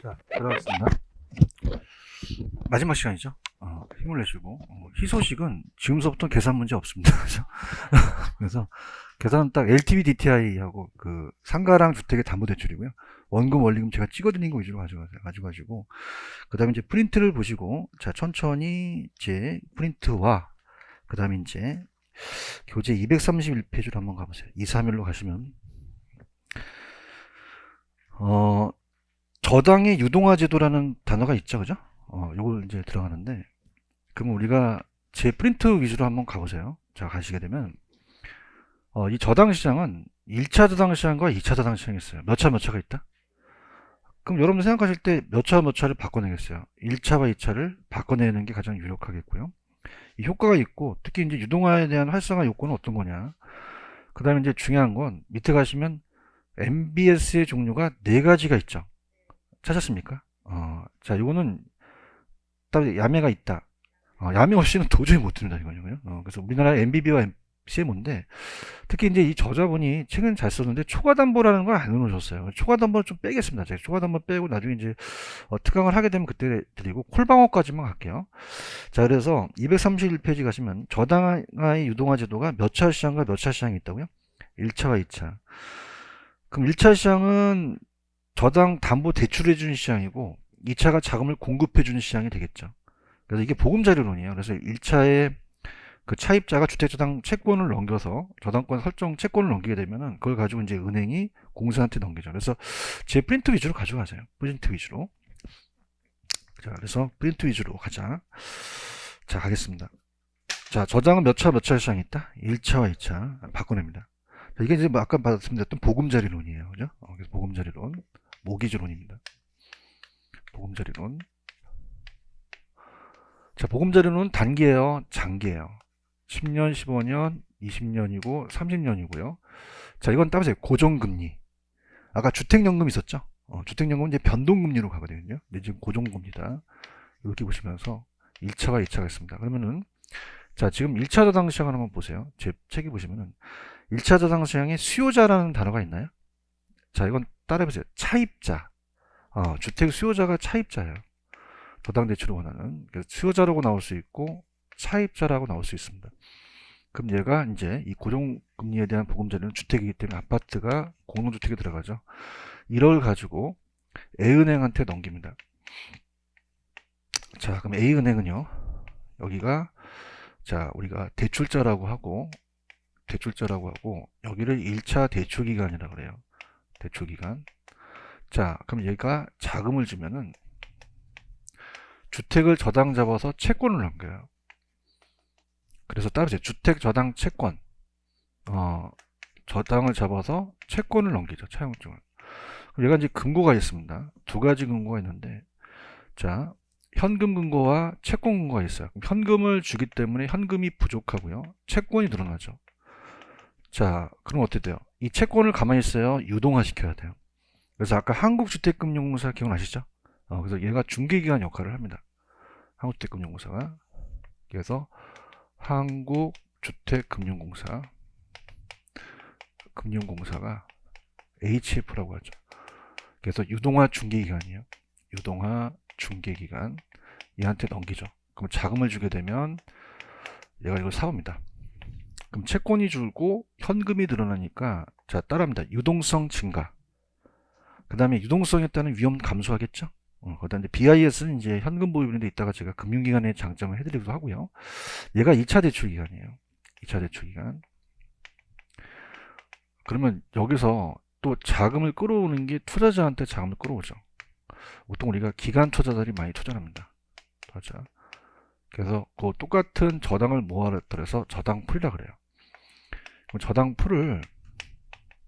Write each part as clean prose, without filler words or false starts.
자, 들어가겠습니다. 마지막 시간이죠. 힘을 내시고 희소식은 지금서부터 계산 문제 없습니다. 그죠? 그래서 계산은 딱 LTV DTI하고 그 상가랑 주택의 담보대출이고요. 원금 원리금 제가 찍어드린 거 위주로 가져가지고 그 다음에 이제 프린트를 보시고 자 천천히 이제 프린트와 그 다음에 이제 교재 231페이지로 한번 가보세요. 2, 3일로 가시면 저당의 유동화 제도라는 단어가 있죠, 그죠? 요걸 이제 들어가는데, 그럼 우리가 제 프린트 위주로 한번 가보세요. 자, 가시게 되면, 이 저당 시장은 1차 저당 시장과 2차 저당 시장이 있어요. 몇 차 몇 차가 있다? 그럼 여러분 생각하실 때 몇 차 몇 차를 바꿔내겠어요? 1차와 2차를 바꿔내는 게 가장 유력하겠고요. 이 효과가 있고, 특히 이제 유동화에 대한 활성화 요건은 어떤 거냐? 그 다음에 이제 중요한 건 밑에 가시면 MBS의 종류가 4가지가 있죠. 찾았습니까? 자, 요거는 딱 야매가 있다. 야매 없이는 도저히 못 듭니다, 이거는요. 그래서 우리나라 MBB와 CM인데, 특히 이제 이 저자분이 책은 잘 썼는데, 초과담보라는 걸 안 넣어주셨어요. 초과담보를 좀 빼겠습니다. 제가 초과담보 빼고 나중에 이제, 특강을 하게 되면 그때 드리고, 콜방어까지만 갈게요. 자, 그래서 231페이지 가시면, 저당의 유동화 제도가 몇 차 시장과 몇 차 시장이 있다고요? 1차와 2차. 그럼 1차 시장은 저당 담보 대출해주는 시장이고 2차가 자금을 공급해주는 시장이 되겠죠. 그래서 이게 보금자리론이에요. 그래서 1차에 그 차입자가 주택저당 채권을 넘겨서 저당권 설정 채권을 넘기게 되면은 그걸 가지고 이제 은행이 공사한테 넘기죠. 그래서 제 프린트 위주로 가져가세요. 프린트 위주로. 자, 그래서 프린트 위주로 가자. 자, 가겠습니다. 자, 저당은 몇 차 몇 차 시장이 있다? 1차와 2차 바꿔냅니다. 이게 이제 뭐 아까 말씀드렸던 보금자리론이에요. 그죠? 그래서 보금자리론. 모기지론입니다. 보금자리론. 자, 보금자리론은 단기예요, 장기예요. 10년, 15년, 20년이고 30년이고요. 자, 이건 따보세요. 고정금리. 아까 주택연금 있었죠? 주택연금은 이제 변동금리로 가거든요. 근데 지금 고정금리다. 이렇게 보시면서 1차와 2차가 있습니다. 그러면은 자, 지금 1차 저당 시장을 한번 보세요. 제 책에 보시면은 1차 저당 시장에 수요자라는 단어가 있나요? 자, 이건 따라해보세요. 차입자. 주택 수요자가 차입자예요. 저당 대출을 원하는. 그래서 수요자라고 나올 수 있고 차입자라고 나올 수 있습니다. 그럼 얘가 이제 이 고정금리에 대한 보금자리는 주택이기 때문에 아파트가 공동주택에 들어가죠. 이걸 가지고 A은행한테 넘깁니다. 자, 그럼 A은행은요. 여기가 자, 우리가 대출자라고 하고 여기를 1차 대출기간이라고 그래요. 대출기간. 자, 그럼 얘가 자금을 주면은 주택을 저당 잡아서 채권을 넘겨요. 그래서 따르죠. 주택 저당 채권. 저당을 잡아서 채권을 넘기죠. 차용증을. 그럼 얘가 이제 금고가 있습니다. 2가지 금고가 있는데, 자, 현금 금고와 채권 금고가 있어요. 그럼 현금을 주기 때문에 현금이 부족하고요. 채권이 늘어나죠. 자, 그럼 어떻게 돼요? 이 채권을 가만히 있어요. 유동화 시켜야 돼요. 그래서 아까 한국주택금융공사 기억나시죠? 그래서 얘가 중개기관 역할을 합니다. 한국주택금융공사가. 그래서 한국주택금융공사 금융공사가 HF라고 하죠. 그래서 유동화 중개기관이에요. 유동화 중개기관 얘한테 넘기죠. 그럼 자금을 주게 되면 얘가 이걸 사옵니다. 그럼 채권이 줄고 현금이 늘어나니까 자 따라합니다. 유동성 증가. 그 다음에 유동성에 따른 위험 감소하겠죠. 그 다음에 BIS는 이제 현금 보유인데 이따가 제가 금융기관의 장점을 해드리기도 하고요. 얘가 2차 대출 기간이에요. 2차 대출 기간. 그러면 여기서 또 자금을 끌어오는 게 투자자한테 자금을 끌어오죠. 보통 우리가 기관 투자자들이 많이 투자합니다. 맞아. 그래서 그 똑같은 저당을 모아서 저당풀이라 그래요. 그럼 저당풀을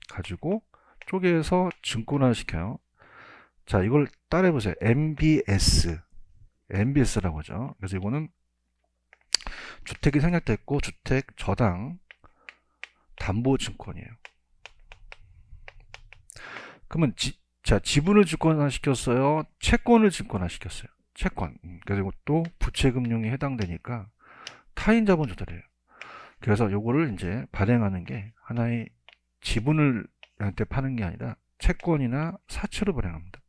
가지고 쪼개서 증권화 시켜요. 자, 이걸 따라해보세요. MBS. MBS라고 하죠. 그래서 이거는 주택이 생략됐고 주택 저당 담보증권이에요. 그러면 자, 지분을 증권화 시켰어요. 채권을 증권화 시켰어요. 채권. 그래서 이것도 부채금융에 해당되니까 타인 자본 조달이에요. 그래서 요거를 이제 발행하는 게 하나의 지분을 한테 파는 게 아니라 채권이나 사채로 발행합니다.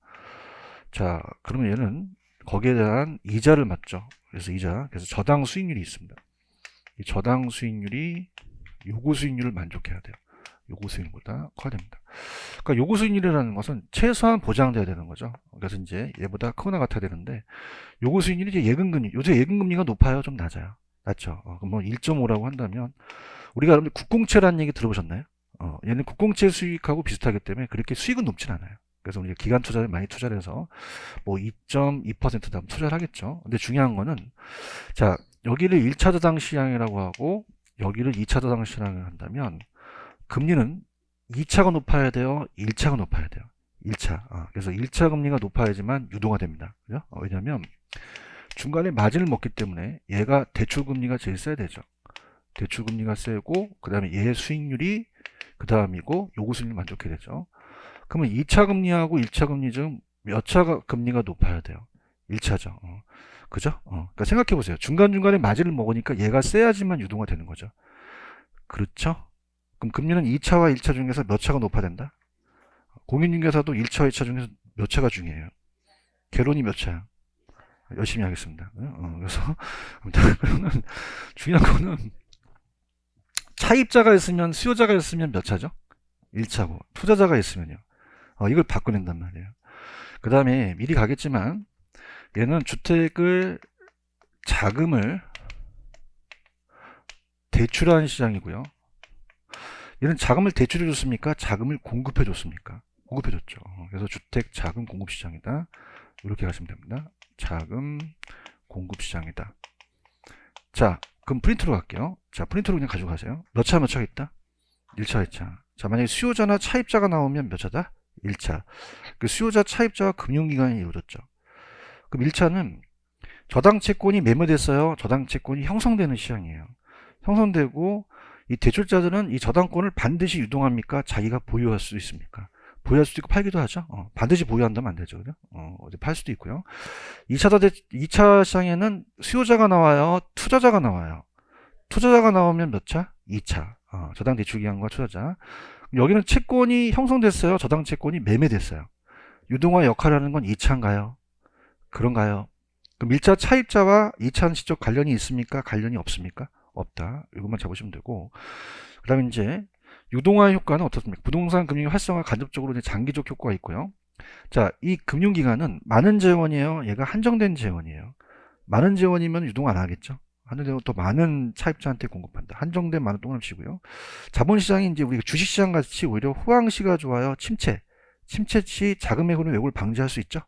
자, 그러면 얘는 거기에 대한 이자를 맞죠. 그래서 저당 수익률이 있습니다. 이 저당 수익률이 요구 수익률을 만족해야 돼요. 요구 수익률보다 커야 됩니다. 그러니까 요구 수익률이라는 것은 최소한 보장돼야 되는 거죠. 그래서 이제 얘보다 크거나 같아야 되는데, 요구 수익률이 이제 예금금리, 요새 예금금리가 높아요? 좀 낮아요? 낮죠. 그럼 뭐 1.5라고 한다면, 우리가 여러분들 국공채라는 얘기 들어보셨나요? 얘는 국공채 수익하고 비슷하기 때문에 그렇게 수익은 높진 않아요. 그래서 우리가 기간 투자를 많이 투자를 해서 뭐 2.2% 다 투자를 하겠죠. 근데 중요한 거는, 자, 여기를 1차 저당 시장이라고 하고 여기를 2차 저당 시장을 한다면 금리는 2차가 높아야 돼요? 1차가 높아야 돼요? 1차. 그래서 1차 금리가 높아야지만 유동화 됩니다. 그죠? 왜냐면 중간에 마진을 먹기 때문에 얘가 대출 금리가 제일 세야 되죠. 대출 금리가 세고 그 다음에 얘의 수익률이 그 다음이고 요구 수익률 만족해야 되죠. 그러면 2차 금리하고 1차 금리 중 몇 차 금리가 높아야 돼요? 1차죠. 그죠? 그러니까 생각해 보세요. 중간중간에 마진을 먹으니까 얘가 세야지만 유동화 되는 거죠. 그렇죠? 그럼 금리는 2차와 1차 중에서 몇 차가 높아야 된다? 공인중개사도 1차, 2차 중에서 몇 차가 중요해요? 개론이 몇 차야? 열심히 하겠습니다. 그래서 그러면 중요한 거는 차입자가 있으면 수요자가 있으면 몇 차죠? 1차고 투자자가 있으면요. 이걸 바꿔낸단 말이에요. 그 다음에 미리 가겠지만 얘는 주택을 자금을 대출하는 시장이고요. 얘는 자금을 대출해 줬습니까? 자금을 공급해 줬습니까? 공급해 줬죠. 그래서 주택 자금 공급 시장이다. 이렇게 가시면 됩니다. 자금 공급 시장이다. 자, 그럼 프린트로 갈게요. 자, 프린트로 그냥 가져가세요. 몇 차가 있다? 1차, 2차. 자, 만약에 수요자나 차입자가 나오면 몇 차다? 1차. 그 수요자, 차입자와 금융기관이 이루어졌죠. 그럼 1차는 저당 채권이 매매됐어요. 저당 채권이 형성되는 시장이에요. 형성되고 이 대출자들은 이 저당권을 반드시 유동합니까? 자기가 보유할 수 있습니까? 보유할 수도 있고 팔기도 하죠. 반드시 보유한다면 안 되죠. 그죠? 어디 팔 수도 있고요. 2차 시장에는 수요자가 나와요. 투자자가 나와요. 투자자가 나오면 몇 차? 2차. 저당 대출기관과 투자자. 여기는 채권이 형성됐어요. 저당 채권이 매매됐어요. 유동화 역할을 하는 건 2차인가요? 그런가요? 그럼 1차 차입자와 2차는 직접 관련이 있습니까? 관련이 없습니까? 없다. 이것만 잡으시면 되고. 그 다음에 이제 유동화 효과는 어떻습니까? 부동산 금융 활성화 간접적으로 이제 장기적 효과가 있고요. 자, 이 금융기관은 많은 재원이에요. 얘가 한정된 재원이에요. 많은 재원이면 유동 안 하겠죠. 하는 재원 더 많은 차입자한테 공급한다. 한정된 많은 동그라미시고요. 자본시장이 이제 우리가 주식시장 같이 오히려 호황시가 좋아요. 침체 시 자금의 흐름 왜곡을 방지할 수 있죠.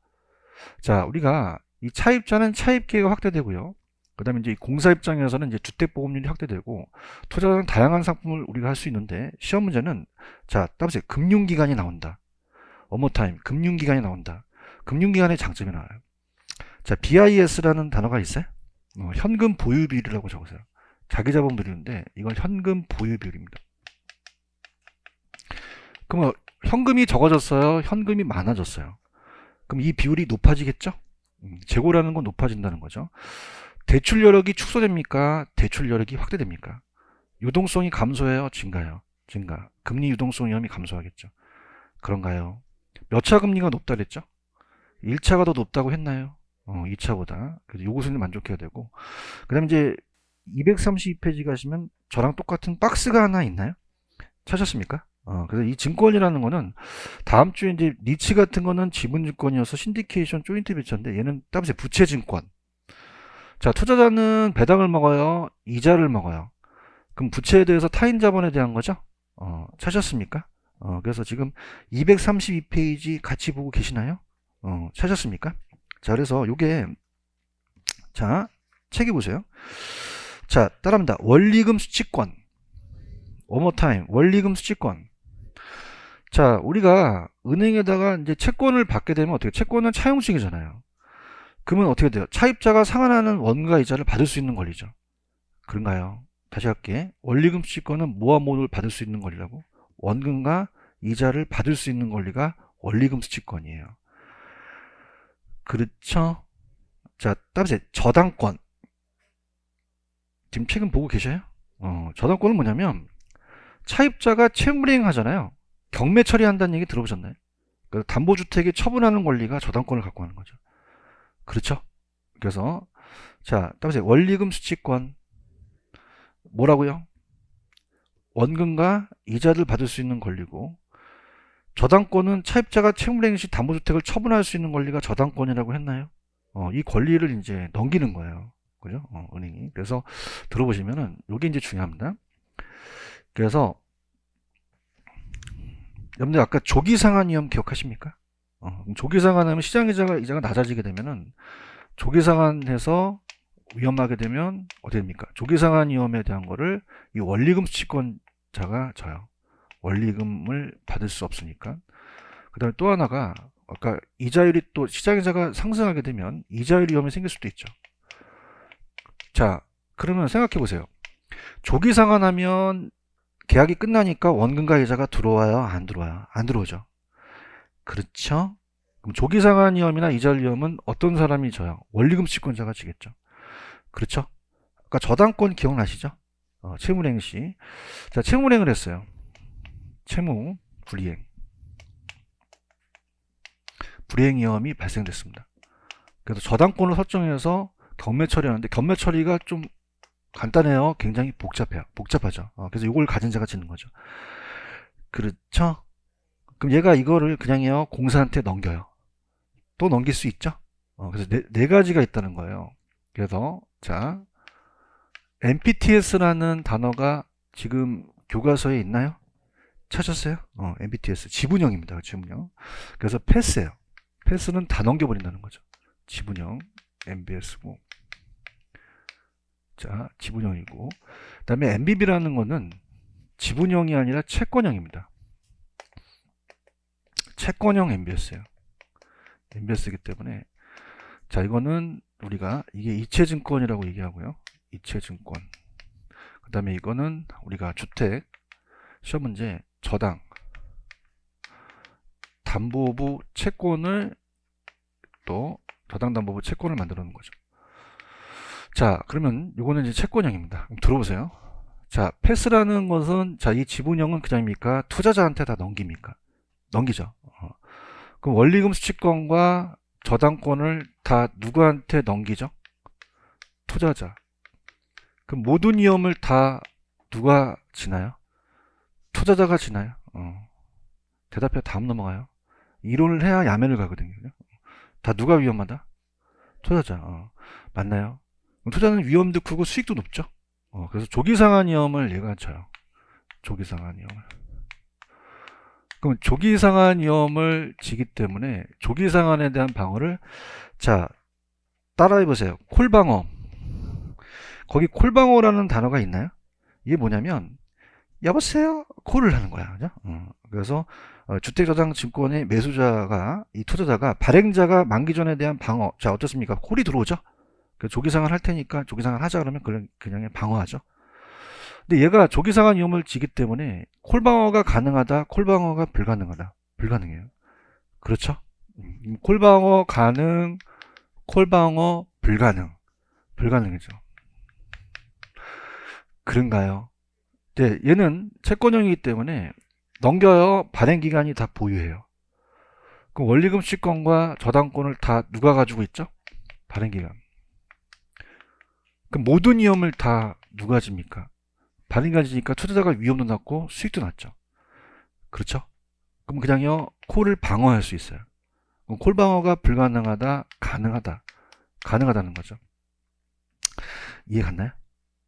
자, 우리가 이 차입자는 차입 기회가 확대되고요. 그 다음에 이제 공사 입장에서는 이제 주택보험률이 확대되고 투자자는 다양한 상품을 우리가 할 수 있는데 시험 문제는 자, 따보세요. 금융기관이 나온다. 원모타임 금융기관이 나온다. 금융기관의 장점이 나와요. 자, BIS라는 단어가 있어요. 현금 보유 비율이라고 적으세요. 자기 자본 비율인데 이건 현금 보유 비율입니다. 그럼 현금이 적어졌어요? 현금이 많아졌어요? 그럼 이 비율이 높아지겠죠? 재고라는 건 높아진다는 거죠. 대출 여력이 축소됩니까? 대출 여력이 확대됩니까? 유동성이 감소해요? 증가해요? 증가. 금리 유동성 위험이 감소하겠죠. 그런가요? 몇 차 금리가 높다 그랬죠? 1차가 더 높다고 했나요? 2차보다. 그래서 요구 수준을 만족해야 되고. 그 다음에 이제 232페이지 가시면 저랑 똑같은 박스가 하나 있나요? 찾으셨습니까? 그래서 이 증권이라는 거는 다음 주에 이제 니치 같은 거는 지분증권이어서 신디케이션 조인트 베처인데 얘는 따라서 부채증권. 자, 투자자는 배당을 먹어요? 이자를 먹어요? 그럼 부채에 대해서 타인 자본에 대한 거죠? 찾으셨습니까? 그래서 지금 232페이지 같이 보고 계시나요? 찾으셨습니까? 자, 그래서 요게 자, 책에 보세요. 자, 따라합니다. 원리금 수취권. one more time. 원리금 수취권. 자, 우리가 은행에다가 이제 채권을 받게 되면 어떻게? 채권은 차용증이잖아요. 그러면 어떻게 돼요? 차입자가 상환하는 원가 이자를 받을 수 있는 권리죠. 그런가요? 다시 할게. 원리금 수취권은 뭐와 뭐를 받을 수 있는 권리라고? 원금과 이자를 받을 수 있는 권리가 원리금 수취권이에요. 그렇죠? 자, 따라서 저당권. 지금 책은 보고 계셔요? 저당권은 뭐냐면 차입자가 채무불이행 하잖아요. 경매 처리한다는 얘기 들어보셨나요? 그래서 담보주택이 처분하는 권리가 저당권을 갖고 하는 거죠. 그렇죠? 그래서 자, 따라서 원리금 수취권 뭐라고요? 원금과 이자를 받을 수 있는 권리고, 저당권은 차입자가 채무행위 시 담보주택을 처분할 수 있는 권리가 저당권이라고 했나요? 이 권리를 이제 넘기는 거예요. 그죠? 은행이. 그래서 들어보시면은 이게 이제 중요합니다. 그래서 여러분들 아까 조기상환위험 기억하십니까? 조기상환하면 시장이자가 낮아지게 되면은 조기상환해서 위험하게 되면 어떻게 됩니까? 조기상환위험에 대한 거를 이 원리금 수취권자가 져요. 원리금을 받을 수 없으니까. 그 다음에 또 하나가 아까 이자율이 또 시장이자가 상승하게 되면 이자율 위험이 생길 수도 있죠. 자, 그러면 생각해 보세요. 조기상환하면 계약이 끝나니까 원금과 이자가 들어와요? 안 들어와요? 안 들어오죠. 그렇죠? 그럼 조기상환 위험이나 이자율 위험은 어떤 사람이 져요? 원리금 수취권자가 지겠죠. 그렇죠? 아까 저당권 기억나시죠? 채무행위 시. 자, 채무행위를 했어요. 채무 불이행. 불이행 위험이 발생됐습니다. 그래서 저당권을 설정해서 경매 처리하는데 경매 처리가 좀 간단해요. 굉장히 복잡하죠. 그래서 이걸 가진 자가 지는 거죠. 그렇죠? 그럼 얘가 이거를 그냥요 공사한테 넘겨요. 또 넘길 수 있죠? 그래서 네 가지가 있다는 거예요. 그래서 자, MPTS라는 단어가 지금 교과서에 있나요? 찾았어요? MPTS 지분형입니다. 지분형. 그래서 패스예요. 패스는 다 넘겨버린다는 거죠. 지분형 MBS고, 자, 지분형이고, 그 다음에 MBB라는 거는 지분형이 아니라 채권형입니다. 채권형 MBS예요. MBS이기 때문에, 자, 이거는 우리가 이게 이체증권이라고 얘기하고요. 이체증권. 그 다음에 이거는 우리가 주택 시험 문제 저당 담보부 채권을 또 저당 담보부 채권을 만들어 놓은 거죠. 자, 그러면 이거는 이제 채권형입니다. 그럼 들어보세요. 자, 패스라는 것은 자, 이 지분형은 그냥입니까? 투자자한테 다 넘깁니까? 넘기죠. 그럼 원리금 수취권과 저당권을 다 누구한테 넘기죠? 투자자. 그럼 모든 위험을 다 누가 지나요? 투자자가 지나요. 대답해. 다음 넘어가요. 이론을 해야 야매를 가거든요. 다 누가 위험하다? 투자자. 맞나요? 투자는 위험도 크고 수익도 높죠. 그래서 조기상환 위험을 얘가 져요. 조기상환 위험을. 그럼 조기상환 위험을 지기 때문에 조기상환에 대한 방어를, 자, 따라해보세요. 콜방어. 거기 콜방어라는 단어가 있나요? 이게 뭐냐면 여보세요? 콜을 하는 거야. 그죠? 그래서 주택저당증권의 매수자가, 이 투자자가 발행자가 만기 전에 대한 방어. 자, 어떻습니까? 콜이 들어오죠? 조기상환 할 테니까 조기상환 하자 그러면 그냥 방어하죠. 근데 얘가 조기상환 위험을 지기 때문에 콜방어가 가능하다, 콜방어가 불가능하다. 불가능해요. 그렇죠? 콜방어 가능, 콜방어 불가능. 불가능이죠. 그런가요? 네, 얘는 채권형이기 때문에 넘겨요. 발행기간이 다 보유해요. 그럼 원리금 수취권과 저당권을 다 누가 가지고 있죠? 발행기간. 그럼 모든 위험을 다 누가 집니까? 발행기간 지니까 투자자가 위험도 낮고 수익도 낮죠. 그렇죠? 그럼 그냥요 콜을 방어할 수 있어요. 그럼 콜 방어가 불가능하다, 가능하다. 가능하다는 거죠. 이해 갔나요?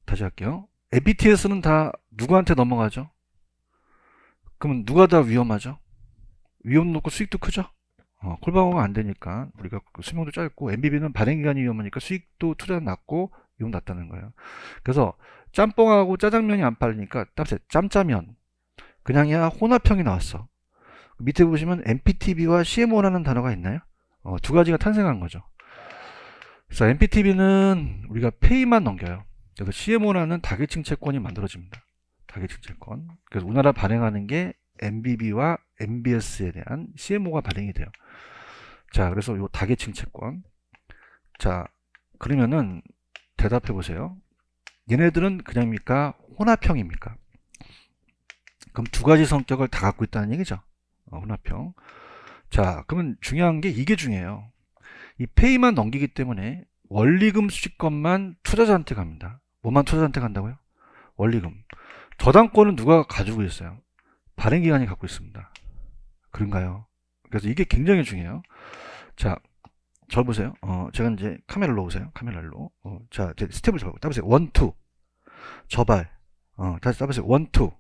다시 할게요. MPTS는 다 누구한테 넘어가죠? 그러면 누가 다 위험하죠? 위험 높고 수익도 크죠? 콜방어가 안 되니까 우리가 수명도 짧고, MBB는 발행기간이 위험하니까 수익도 투자는 낮고 위험 낮다는 거예요. 그래서 짬뽕하고 짜장면이 안 팔리니까 땀새 짬짜면 그냥이야 혼합형이 나왔어. 밑에 보시면 MPTB와 CMO라는 단어가 있나요? 두 가지가 탄생한 거죠. 그래서 MPTB는 우리가 페이만 넘겨요. 그래서 CMO라는 다계층 채권이 만들어집니다. 다계층 채권. 그래서 우리나라 발행하는 게 MBB와 MBS에 대한 CMO가 발행이 돼요. 자, 그래서 요 다계층 채권. 자, 그러면은 대답해 보세요. 얘네들은 그냥입니까? 혼합형입니까? 그럼 두 가지 성격을 다 갖고 있다는 얘기죠. 혼합형. 자, 그러면 중요한 게 이게 중요해요. 이 페이만 넘기기 때문에 원리금 수익권만 투자자한테 갑니다. 뭐만 투자자한테 간다고요? 원리금. 저당권은 누가 가지고 있어요? 발행기관이 갖고 있습니다. 그런가요? 그래서 이게 굉장히 중요해요. 자, 저 보세요. 제가 이제 카메라로 오세요. 카메라로. 자, 스텝을 따보세요. 원, 투. 저발. 다시 따보세요. 원, 투.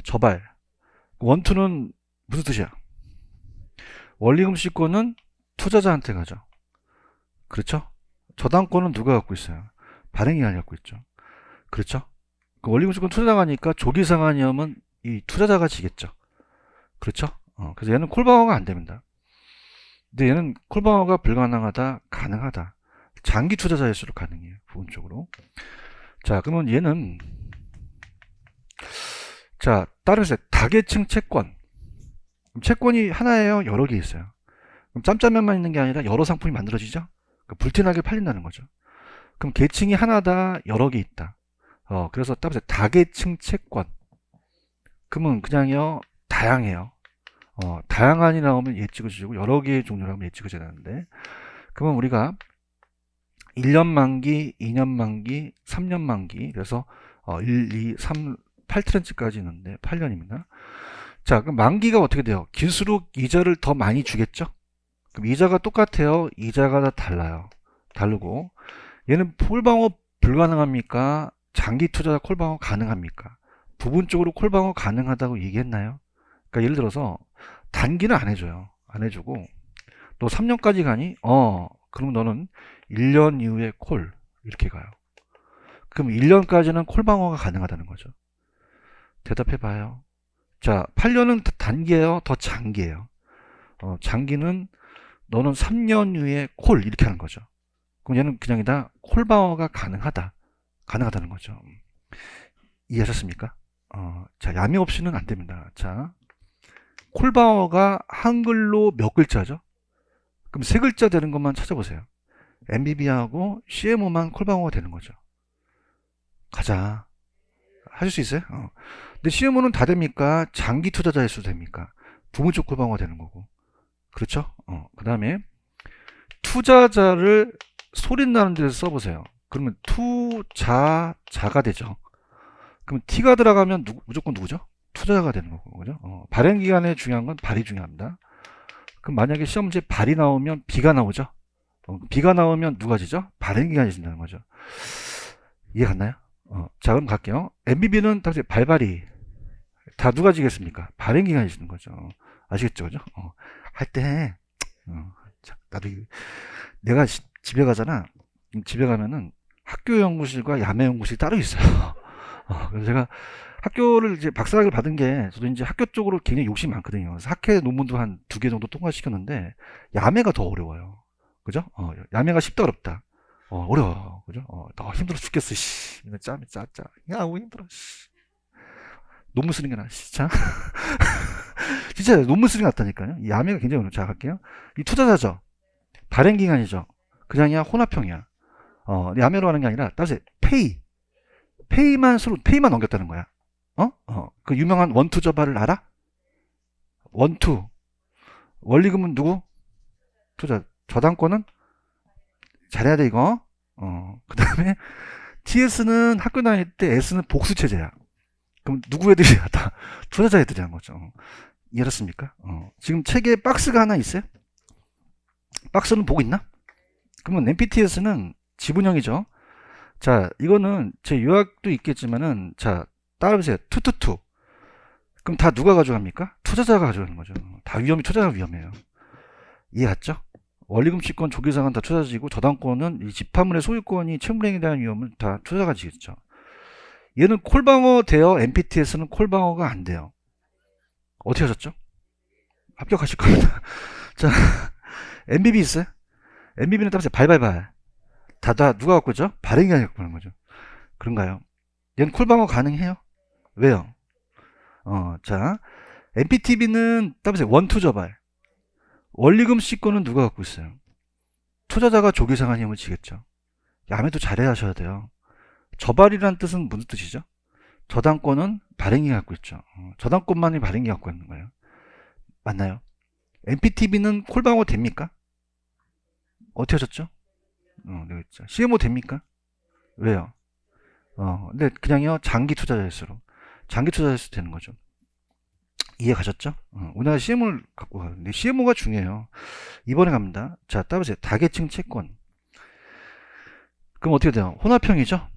저발. 원, 투는 무슨 뜻이야? 원리금 수익권은 투자자한테 가죠. 그렇죠? 저당권은 누가 갖고 있어요? 발행기관이 갖고 있죠. 그렇죠? 그 원리금 수익권 투자자가 가니까 조기상환위험은 이 투자자가 지겠죠. 그렇죠? 그래서 얘는 콜방어가 안 됩니다. 근데 얘는 콜방어가 불가능하다, 가능하다. 장기 투자자일수록 가능해요. 부분적으로. 자, 그러면 얘는 자, 따르세요. 다계층 채권. 채권이 하나예요? 여러 개 있어요? 그럼 짬짜면만 있는 게 아니라 여러 상품이 만들어지죠? 불티나게 팔린다는 거죠. 그럼 계층이 하나다, 여러 개 있다. 그래서 따르세요. 다계층 채권. 그러면 그냥요, 다양해요. 다양한이 나오면 얘 찍어주시고, 여러 개의 종류로 하면 얘 찍어줘야 되는데, 그러면 우리가 1년 만기, 2년 만기, 3년 만기, 그래서 1, 2, 3, 8트렌치까지 있는데 8년입니다. 자, 그럼 만기가 어떻게 돼요? 길수록 이자를 더 많이 주겠죠? 그럼 이자가 똑같아요? 이자가 다 달라요. 다르고, 얘는 콜방어 불가능합니까? 장기 투자 콜방어 가능합니까? 부분적으로 콜방어 가능하다고 얘기했나요? 그러니까 예를 들어서 단기는 안 해줘요. 안 해주고, 너 3년까지 가니? 그럼 너는 1년 이후에 콜 이렇게 가요. 그럼 1년까지는 콜방어가 가능하다는 거죠. 대답해봐요. 자, 8년은 단기예요? 더 장기예요? 장기는 너는 3년 후에 콜 이렇게 하는 거죠. 그럼 얘는 그냥이다 콜방어가 가능하다는 거죠. 이해하셨습니까? 자, 야매 없이는 안 됩니다. 자, 콜방어가 한글로 몇 글자죠? 그럼 세 글자 되는 것만 찾아보세요. MBB하고 CMO만 콜방어가 되는 거죠. 가자. 하실 수 있어요? 근데 CMO는 다 됩니까? 장기 투자자일 수도 됩니까? 부분적 콜방어가 되는 거고. 그렇죠? 그 다음에 투자자를 소리 나는 데서 써보세요. 그러면 투자자가 되죠. 그럼 T가 들어가면 무조건 누구죠? 투자자가 되는 거고. 그죠? 발행기간에 중요한 건 발이 중요합니다. 그럼 만약에 시험 문제 발이 나오면 B가 나오죠? B가 나오면 누가 지죠? 발행기간이 진다는 거죠. 이해 갔나요? 자, 그럼 갈게요. MBB는 당시 발발이 다 누가 지겠습니까? 발행기간이 지는 거죠. 아시겠죠? 그죠? 할 때, 나도, 내가 집에 가잖아. 집에 가면은 학교 연구실과 야매 연구실이 따로 있어요. 그래서 제가 학교를 이제 박사학위를 받은 게 저도 이제 학교 쪽으로 굉장히 욕심이 많거든요. 그래서 학회 논문도 한 2개 정도 통과시켰는데 야매가 더 어려워요. 그죠? 야매가 쉽다 어렵다. 어려워. 그죠? 너 힘들어 죽겠어, 씨. 짜. 야, 너무 힘들어, 씨. 논문 쓰는 게 나아, 진짜. 진짜 논문 쓰는 게 낫다니까요. 이 야매가 굉장히 어려워. 자, 갈게요. 이 투자자죠. 발행기간이죠. 그냥이야, 혼합형이야. 야매로 하는 게 아니라, 따라서 페이만 넘겼다는 거야. 그 유명한 원투 저발을 알아? 원투. 원리금은 누구? 투자. 저당권은? 잘해야 돼, 이거. 그 다음에, TS는 학교 다닐 때 S는 복수체제야. 그럼 누구 애들이야? 다 투자자 애들이 한 거죠. 이해했습니까? 지금 책에 박스가 하나 있어요? 박스는 보고 있나? 그러면 MPTS는 지분형이죠. 자, 이거는 제 요약도 있겠지만은, 자, 따라보세요. 투투투. 그럼 다 누가 가져갑니까? 투자자가 가져가는 거죠. 다 투자자가 위험해요. 이해 갔죠? 원리금 채권 조기상은 다 투자자이고, 저당권은 이 집화물의 소유권이 채무행에 대한 위험은 다 투자자가 지겠죠. 얘는 콜방어 돼요. MPTS는 콜방어가 안 돼요. 어떻게 하셨죠? 합격하실 겁니다. 자, MBB 있어요? MBB는 따라서 발발발. 다 누가 갖고 있죠? 발행기관이 갖고 있는 거죠. 그런가요? 얘는 콜방어 가능해요? 왜요? 자, MPTB는 따라서 원투저발. 원리금 C권은 누가 갖고 있어요? 투자자가 조기상환 힘을 지겠죠. 야매도 잘해야 하셔야 돼요. 저발이라는 뜻은 무슨 뜻이죠? 저당권은 발행이 갖고 있죠. 저당권만이 발행이 갖고 있는 거예요. 맞나요? MPTB는 콜방어 됩니까? 어떻게 하셨죠? 되겠죠. CMO 됩니까? 왜요? 근데 그냥요, 장기 투자자일수록. 장기 투자자일수록 되는 거죠. 이해 가셨죠? 우리나라 CMO를 갖고 가는데 CMO가 중요해요. 이번에 갑니다. 자, 따보세요. 다계층 채권. 그럼 어떻게 돼요? 혼합형이죠?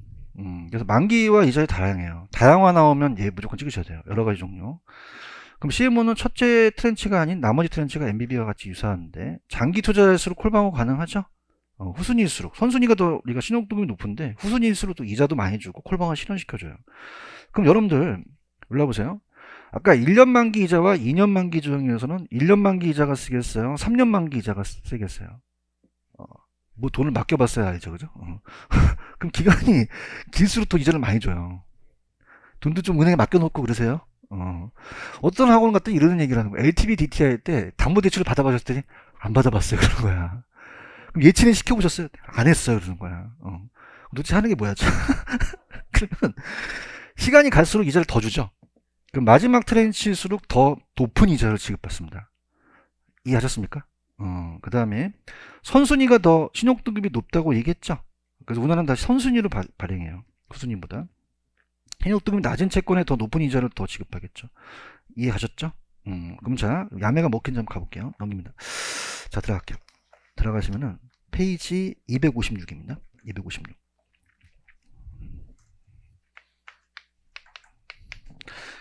그래서 만기와 이자에 다양해요. 다양화 나오면 얘 무조건 찍으셔야 돼요. 여러 가지 종류. 그럼 CMO는 첫째 트렌치가 아닌 나머지 트렌치가 MBB와 같이 유사한데 장기 투자일수록 콜방어 가능하죠? 후순위일수록 선순위가 더 우리가 신용등급이 높은데 후순위일수록 또 이자도 많이 주고 콜방어 실현시켜줘요. 그럼 여러분들 올라보세요. 아까 1년 만기 이자와 2년 만기 중에서는 1년 만기 이자가 쓰겠어요? 3년 만기 이자가 쓰겠어요? 뭐 돈을 맡겨봤어야 알죠, 그죠? 그럼 기간이 길수록 또 이자를 많이 줘요. 돈도 좀 은행에 맡겨놓고 그러세요? 어떤 학원 갔더니 이러는 얘기를 하는 거야. LTV, DTI 할 때 담보대출을 받아보셨더니 안 받아봤어요. 그러는 거야. 그럼 예치는 시켜보셨어요? 안 했어요. 그러는 거야. 도대체 하는 게 뭐야? 그러면 시간이 갈수록 이자를 더 주죠. 그럼 마지막 트렌치일수록 더 높은 이자를 지급받습니다. 이해하셨습니까? 그 다음에 선순위가 더 신용등급이 높다고 얘기했죠. 그래서 우리나라는 다시 선순위로 발행해요. 후순위보다. 신용등급이 낮은 채권에 더 높은 이자를 더 지급하겠죠. 이해하셨죠? 그럼 자, 야매가 먹힌 점 가볼게요. 넘깁니다. 자, 들어갈게요. 들어가시면은 페이지 256입니다. 256.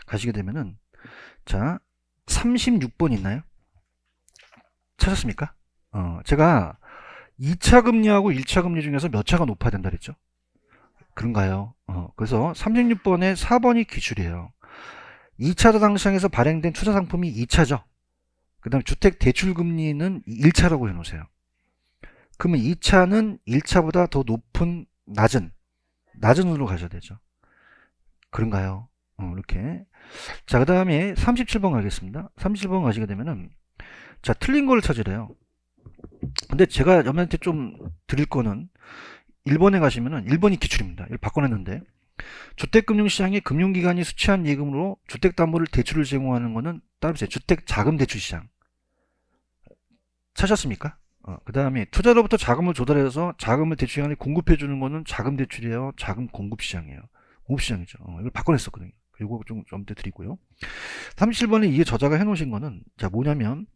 가시게 되면은 자, 36번 있나요? 찾았습니까? 제가 2차 금리하고 1차 금리 중에서 몇 차가 높아야 된다 그랬죠? 그런가요? 그래서 36번에 4번이 기출이에요. 2차 자산시장에서 발행된 투자 상품이 2차죠. 그 다음에 주택 대출 금리는 1차라고 해놓으세요. 그러면 2차는 1차보다 더 높은 낮은 으로 가셔야 되죠. 그런가요? 이렇게. 자, 그 다음에 37번 가겠습니다. 37번 가시게 되면은 자, 틀린 걸 찾으래요. 근데 제가 여러분한테 좀 드릴 거는 1번에 가시면은 1번이 기출입니다. 이걸 바꿔냈는데 주택금융시장의 금융기관이 수취한 예금으로 주택담보를 대출을 제공하는 것은 따르세요. 주택자금대출시장. 찾았습니까? 그 다음에 투자로부터 자금을 조달해서 자금을 대출기관에 공급해주는 것은 자금대출이에요. 자금 공급시장이에요. 공급시장이죠. 이걸 바꿔냈었거든요. 이거 좀 더 드리고요. 37번에 이게 저자가 해놓으신 거는 자 뭐냐면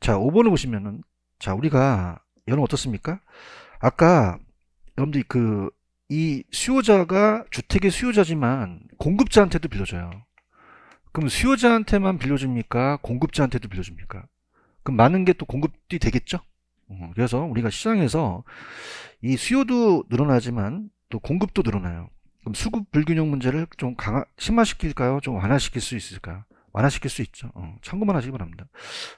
자 5번을 보시면은 자 우리가 여러분 어떻습니까? 아까 여러분들이 이 수요자가 주택의 수요자지만 공급자한테도 빌려줘요. 그럼 수요자한테만 빌려줍니까? 공급자한테도 빌려줍니까? 그럼 많은 게 또 공급이 되겠죠? 그래서 우리가 시장에서 이 수요도 늘어나지만 또 공급도 늘어나요. 그럼 수급 불균형 문제를 좀 심화시킬까요? 좀 완화시킬 수 있을까요? 완화시킬 수 있죠. 참고만 하시기 바랍니다.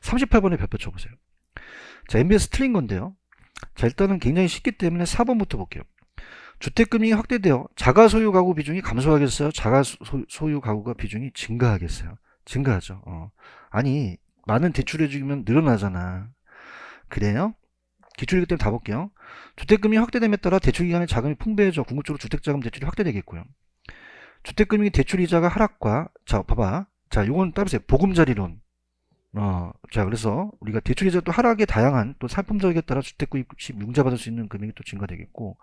38번에 별표 쳐보세요. 자, MBS 틀린 건데요. 자, 일단은 굉장히 쉽기 때문에 4번부터 볼게요. 주택금융이 확대되어 자가소유 가구 비중이 감소하겠어요? 자가소유 가구가 비중이 증가하겠어요? 증가하죠. 아니, 많은 대출해주면 늘어나잖아. 그래요? 기출이기 때문에 다 볼게요. 주택금융이 확대됨에 따라 대출기관의 자금이 풍부해져 궁극적으로 주택자금 대출이 확대되겠고요. 주택금융이 대출이자가 하락과 자 봐봐. 자 요건 따보세요. 보금자리론. 자 그래서 우리가 대출이자 또 하락의 다양한 또 상품적에 따라 주택구입 시 융자받을 수 있는 금액이 또 증가되겠고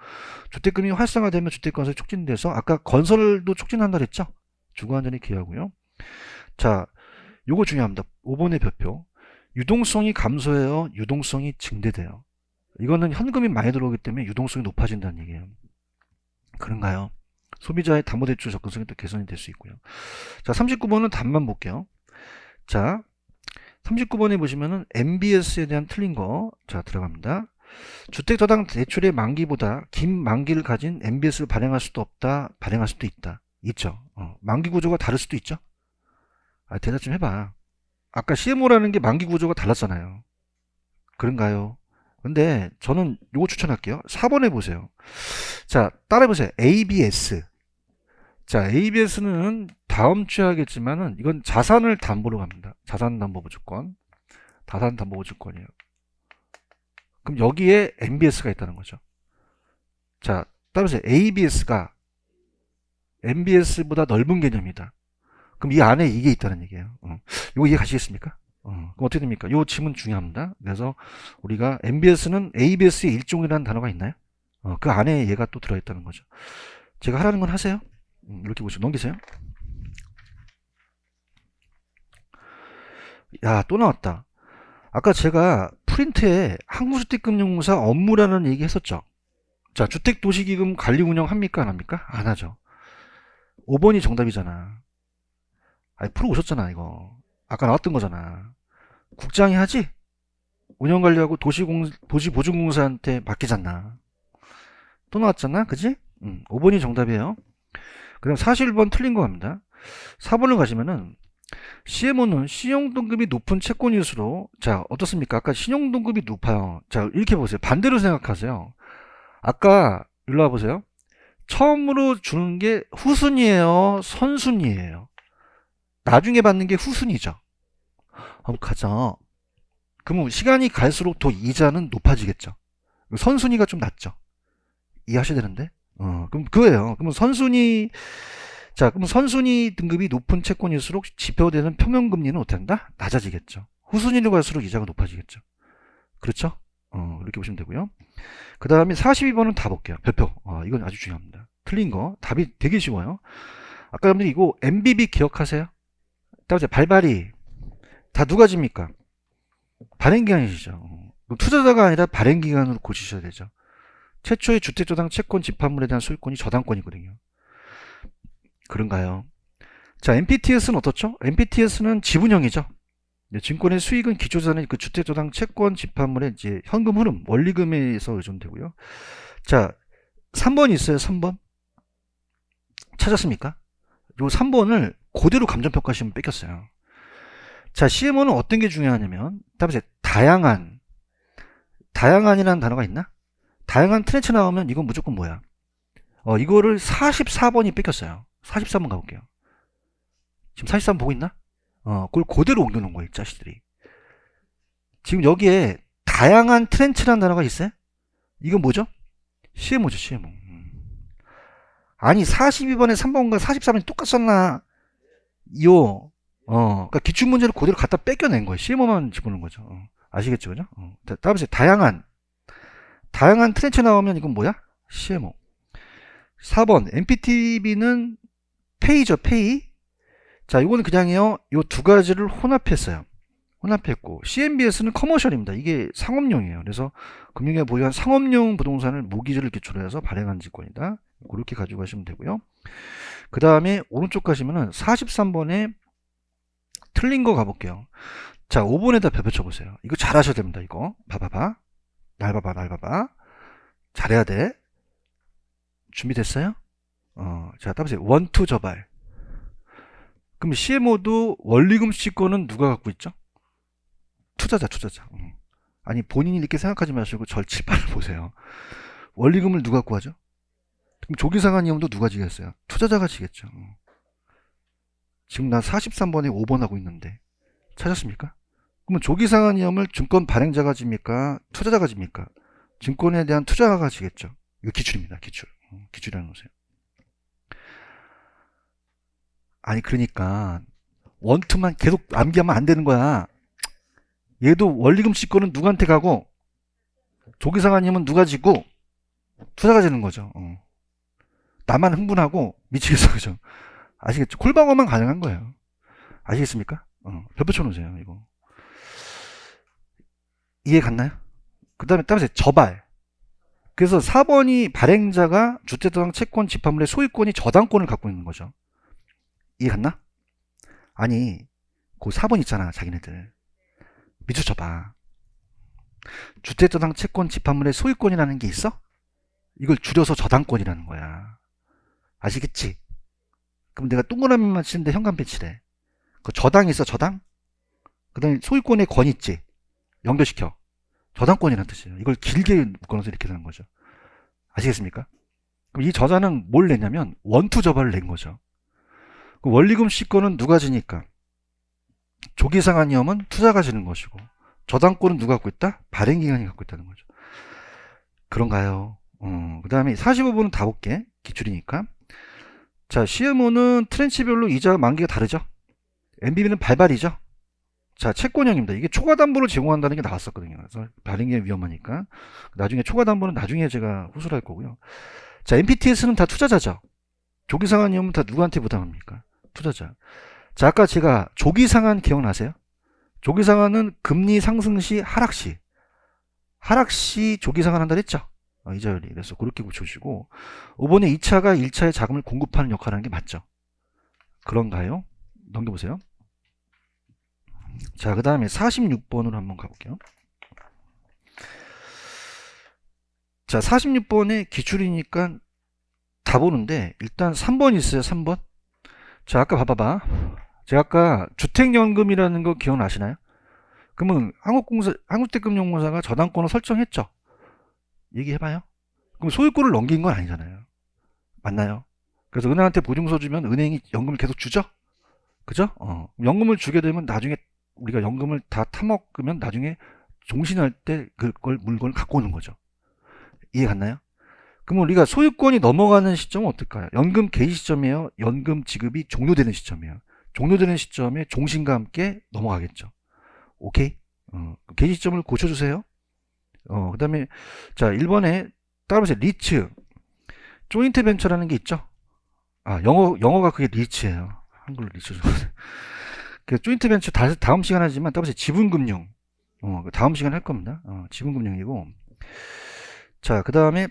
주택금융이 활성화되면 주택건설이 촉진돼서 아까 건설도 촉진한다 그랬죠? 주거안전에 기여하고요. 자 요거 중요합니다. 5번의 별표. 유동성이 감소해요. 유동성이 증대돼요. 이거는 현금이 많이 들어오기 때문에 유동성이 높아진다는 얘기예요. 그런가요? 소비자의 담보대출 접근성이 또 개선이 될 수 있고요. 자, 39번은 답만 볼게요. 자, 39번에 보시면은 MBS에 대한 틀린 거. 자, 들어갑니다. 주택저당 대출의 만기보다 긴 만기를 가진 MBS를 발행할 수도 없다. 발행할 수도 있다. 있죠. 만기 구조가 다를 수도 있죠. 대답 좀 해봐. 아까 CMO라는 게 만기 구조가 달랐잖아요. 그런가요? 근데 저는 요거 추천할게요. 4번에 보세요. 자, 따라해보세요. ABS. 자, ABS는 다음 주에 하겠지만은 이건 자산을 담보로 갑니다. 자산담보보증권. 자산담보보증권이에요. 그럼 여기에 MBS가 있다는 거죠. 자, 따라해보세요. ABS가 MBS보다 넓은 개념이다. 그럼 이 안에 이게 있다는 얘기예요. 이거 이해 가시겠습니까? 그럼 어떻게 됩니까? 이 지문 중요합니다. 그래서 우리가 MBS는 ABS의 일종이라는 단어가 있나요? 그 안에 얘가 또 들어있다는 거죠. 제가 하라는 건 하세요. 이렇게 보시고 넘기세요. 야, 또 나왔다. 아까 제가 프린트에 한국주택금융공사 업무라는 얘기 했었죠. 자, 주택도시기금 관리 운영 합니까? 안 합니까? 안 하죠. 5번이 정답이잖아. 아니, 프로 오셨잖아, 이거. 아까 나왔던 거잖아. 국장이 하지? 운영관리하고 도시보증공사한테 맡기잖아. 또 나왔잖아, 그지? 5번이 정답이에요. 그 다음 41번 틀린 거 갑니다. 4번을 가시면은 CMO는 신용등급이 높은 채권일수록, 자, 어떻습니까? 아까 신용등급이 높아요. 자, 이렇게 보세요. 반대로 생각하세요. 아까 일로 와보세요. 처음으로 주는 게 후순위예요, 선순위예요? 나중에 받는 게 후순위죠. 한번 가자. 그러면 시간이 갈수록 더 이자는 높아지겠죠. 선순위가 좀 낮죠. 이해하셔야 되는데. 그럼 그거예요. 그러면 선순위, 자, 그럼 선순위 등급이 높은 채권일수록 지표되는 평면금리는 어떻게 한다? 낮아지겠죠. 후순위로 갈수록 이자가 높아지겠죠. 그렇죠? 이렇게 보시면 되고요. 그 다음에 42번은 다 볼게요. 별표. 이건 아주 중요합니다. 틀린 거. 답이 되게 쉬워요. 아까 여러분들 이거 MBB 기억하세요? 따라서 발발이 다 누가 집니까? 발행기간이시죠. 투자자가 아니라 발행기간으로 고치셔야 되죠. 최초의 주택저당 채권 집합물에 대한 소유권이 저당권이거든요. 그런가요? 자, MPTS는 어떻죠? MPTS는 지분형이죠. 증권의 수익은 기초자산의 그 주택저당 채권 집합물의 이제 현금 흐름, 원리금에서 의존되고요. 자, 3번 있어요, 3번. 찾았습니까? 요 3번을 그대로 감정평가시면 뺏겼어요. 자, CMO는 어떤 게 중요하냐면, 답이 다양한이라는 단어가 있나? 다양한 트렌치 나오면 이건 무조건 뭐야? 이거를 44번이 뺏겼어요. 44번 가볼게요. 지금 43번 보고 있나? 그걸 그대로 옮겨놓은 거예요, 이 자식들이. 지금 여기에 다양한 트렌치라는 단어가 있어요? 이건 뭐죠? CMO죠, CMO. 아니, 42번에 3번과 44번이 똑같았나? 그러니까 기출문제를 그대로 갖다 뺏겨낸 거예요. CMO만 집어넣은 거죠. 아시겠죠, 그죠? 다음에 다양한 트렌치 나오면 이건 뭐야? CMO. 4번, MPTB는 페이죠, 페이. 자, 이거는 그냥요, 요 두 가지를 혼합했어요. 혼합했고, CMBS는 커머셜입니다. 이게 상업용이에요. 그래서 금융위가 보유한 상업용 부동산을 모기지를 기초로 해서 발행한 지권이다. 그렇게 가지고 가시면 되고요. 그 다음에 오른쪽 가시면은 43번에 틀린 거 가볼게요. 자, 5번에다 별표 쳐보세요. 이거 잘 하셔야 됩니다. 이거. 봐봐봐. 날 봐봐. 잘해야 돼. 준비됐어요? 자, 따보세요. 원투 저발. 그럼 CMO도 원리금 시권은 누가 갖고 있죠? 투자자. 아니, 본인이 이렇게 생각하지 마시고 절 칠판을 보세요. 원리금을 누가 갖고 하죠? 그럼 조기상환이험도 누가 지겠어요? 투자자가 지겠죠. 지금 나 43번에 5번 하고 있는데 찾았습니까? 그러면 조기상환이험을 증권 발행자가 집니까? 투자자가 집니까? 증권에 대한 투자가 지겠죠. 이거 기출입니다. 기출이라는 거세요. 아니, 그러니까 원투만 계속 암기하면 안 되는 거야. 얘도 원리금 시권은 누구한테 가고 조기상환이험은 누가 지고 투자가 지는 거죠. 나만 흥분하고 미치겠어, 그죠? 아시겠죠? 콜방어만 가능한 거예요. 아시겠습니까? 별표 쳐놓으세요, 이거. 이해 갔나요? 그 다음에 따라서 저발. 그래서 4번이 발행자가 주택저당 채권 집합물의 소유권이 저당권을 갖고 있는 거죠. 이해 갔나? 아니, 그 4번 있잖아, 자기네들. 밑줄 쳐봐. 주택저당 채권 집합물의 소유권이라는 게 있어? 이걸 줄여서 저당권이라는 거야. 아시겠지? 그럼 내가 동그라미만 치는데 현관 배치래. 그 저당 있어, 저당? 그 다음에 소유권의 권 있지? 연결시켜. 저당권이라는 뜻이에요. 이걸 길게 묶어놔서 이렇게 되는 거죠. 아시겠습니까? 그럼 이 저자는 뭘 냈냐면 원투 저발을 낸 거죠. 그 원리금 시권은 누가 지니까? 조기상환이험은 투자가 지는 것이고 저당권은 누가 갖고 있다? 발행기관이 갖고 있다는 거죠. 그런가요? 그 다음에 45번은 다 볼게. 기출이니까. 자, CMO는 트렌치별로 이자 만기가 다르죠? MBB는 발발이죠? 자, 채권형입니다. 이게 초과담보를 제공한다는 게 나왔었거든요. 그래서 발행이 위험하니까 나중에 초과담보는 나중에 제가 후술할 거고요. 자, MPTS는 다 투자자죠. 조기상환 위험은 다 누구한테 부담합니까? 투자자. 자, 아까 제가 조기상환 기억나세요? 조기상환은 금리 상승 시 하락 시 조기상환 한다 했죠. 이자율이. 그래서 그렇게 붙여주시고 5번에 2차가 1차에 자금을 공급하는 역할을 하는 게 맞죠. 그런가요? 넘겨보세요. 자, 그 다음에 46번으로 한번 가볼게요. 자, 46번에 기출이니까 다 보는데 일단 3번 있어요. 3번. 자, 아까 봐봐봐. 제가 아까 주택연금이라는 거 기억나시나요? 그러면 한국대금융공사가 저당권을 설정했죠. 얘기해봐요. 그럼 소유권을 넘긴 건 아니잖아요. 맞나요? 그래서 은행한테 보증서 주면 은행이 연금을 계속 주죠? 그죠? 연금을 주게 되면 나중에 우리가 연금을 다 타먹으면 나중에 종신할 때 그걸 물건을 갖고 오는 거죠. 이해 갔나요? 그러면 우리가 소유권이 넘어가는 시점은 어떨까요? 연금 개시 시점이에요? 연금 지급이 종료되는 시점이에요? 종료되는 시점에 종신과 함께 넘어가겠죠. 오케이? 개시 시점을 고쳐주세요. 그 다음에 자 1번에 따라서 리츠 조인트 벤처라는 게 있죠. 영어가 그게 리츠예요. 한글로 리츠. 그 조인트 벤처 다음 시간 하지만 따라서 지분금융 다음 시간 할 겁니다. 지분금융이고 자 그 다음에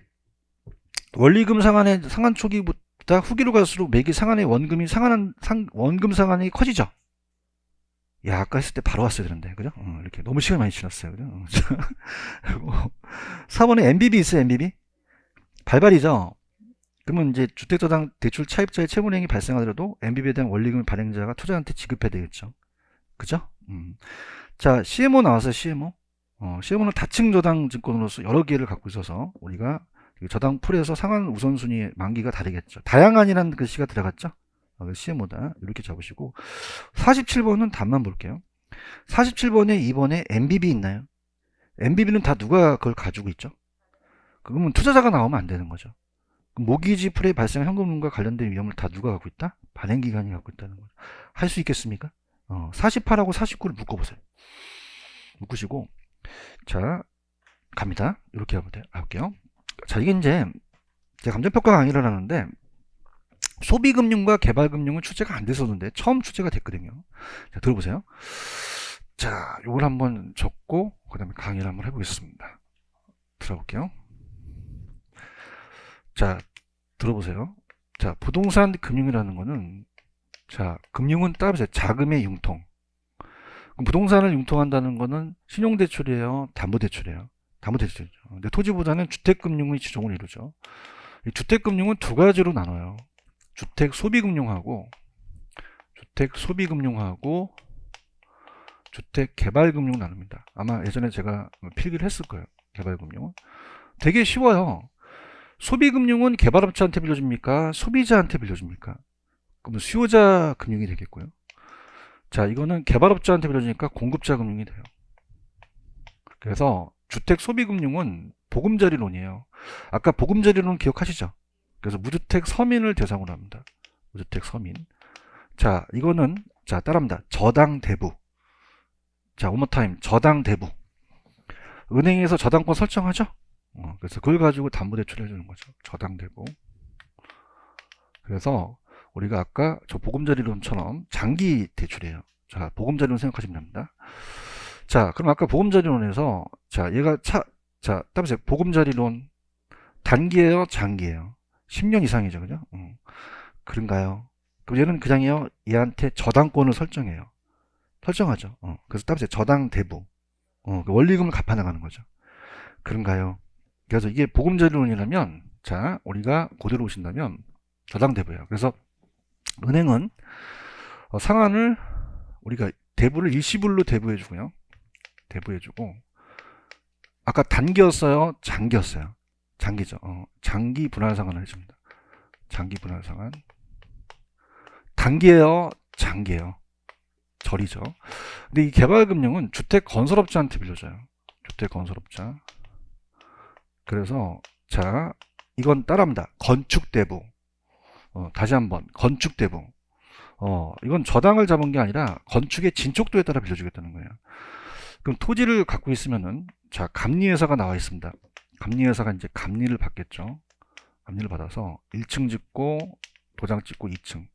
원리금 상환의 상환 초기보다 후기로 갈수록 매기 상환의 원금이 원금 상환이 커지죠. 야, 아까 했을 때 바로 왔어야 되는데, 그죠? 이렇게 너무 시간이 많이 지났어요, 그죠? 그리고 4번에 MBB 있어요, MBB? 발발이죠? 그러면 이제 주택저당 대출 차입자의 채무행위 발생하더라도 MBB에 대한 원리금을 발행자가 투자자한테 지급해야 되겠죠. 그죠? 자, CMO 나왔어요, CMO. CMO는 다층 저당 증권으로서 여러 개를 갖고 있어서 우리가 저당 풀에서 상환 우선순위 만기가 다르겠죠. 다양한이라는 글씨가 들어갔죠? CMO다. 이렇게 잡으시고 47번은 답만 볼게요. 47번에 2번에 MBB 있나요? MBB는 다 누가 그걸 가지고 있죠? 그러면 투자자가 나오면 안 되는 거죠. 모기지 풀에 발생한 현금과 관련된 위험을 다 누가 갖고 있다? 발행기관이 갖고 있다는 거죠. 할 수 있겠습니까? 48하고 49를 묶어보세요. 묶으시고 자 갑니다. 이렇게 해볼게요. 자 이게 이제 제가 감정평가 강의를 하는데 소비금융과 개발금융은 출제가 안 됐었는데 처음 출제가 됐거든요. 자 들어보세요. 자 요걸 한번 적고 그 다음에 강의를 한번 해보겠습니다. 들어볼게요. 자 들어보세요. 자 부동산 금융이라는 거는 자 금융은 따라서 자금의 융통. 부동산을 융통한다는 거는 신용대출이에요, 담보대출이에요? 담보대출이죠. 근데 토지보다는 주택금융의 지종을 이루죠. 이 주택금융은 두 가지로 나눠요. 주택소비금융하고 주택개발금융 나눕니다. 아마 예전에 제가 필기를 했을 거예요. 개발금융은 되게 쉬워요. 소비금융은 개발업자한테 빌려줍니까? 소비자한테 빌려줍니까? 그럼 수요자 금융이 되겠고요. 자 이거는 개발업자한테 빌려주니까 공급자 금융이 돼요. 그래서 주택소비금융은 보금자리론이에요. 아까 보금자리론 기억하시죠? 그래서 무주택 서민을 대상으로 합니다. 무주택 서민. 자 이거는 자 따라합니다. 저당대부. 자 원모타임 저당대부. 은행에서 저당권 설정하죠? 그래서 그걸 가지고 담보대출을 해주는 거죠. 저당대부. 그래서 우리가 아까 저 보금자리론처럼 장기 대출이에요. 자, 보금자리론 생각하시면 됩니다. 자, 그럼 아까 보금자리론에서 자, 얘가 자, 따보세요. 보금자리론 단기예요, 장기예요? 10년 이상이죠, 그죠? 그런가요? 그럼 얘는 그냥요, 얘한테 저당권을 설정해요. 설정하죠. 그래서 따보세요. 저당대부. 원리금을 갚아나가는 거죠. 그런가요? 그래서 이게 보금자리론이라면 자, 우리가 그대로 오신다면 저당대부예요. 그래서 은행은 상환을 우리가 대부를 일시불로 대부해주고요. 대부해주고 아까 단기였어요? 장기였어요? 장기죠. 장기 분할 상환을 해줍니다. 장기 분할 상환. 단기예요? 장기예요? 절이죠. 근데 이 개발금융은 주택건설업자한테 빌려줘요. 주택건설업자. 그래서 자 이건 따라합니다. 건축대부. 다시 한번 건축대부. 이건 저당을 잡은 게 아니라 건축의 진척도에 따라 빌려주겠다는 거예요. 그럼 토지를 갖고 있으면은, 자, 감리회사가 나와 있습니다. 감리회사가 이제 감리를 받겠죠. 감리를 받아서 1층 짓고, 도장 찍고 2층.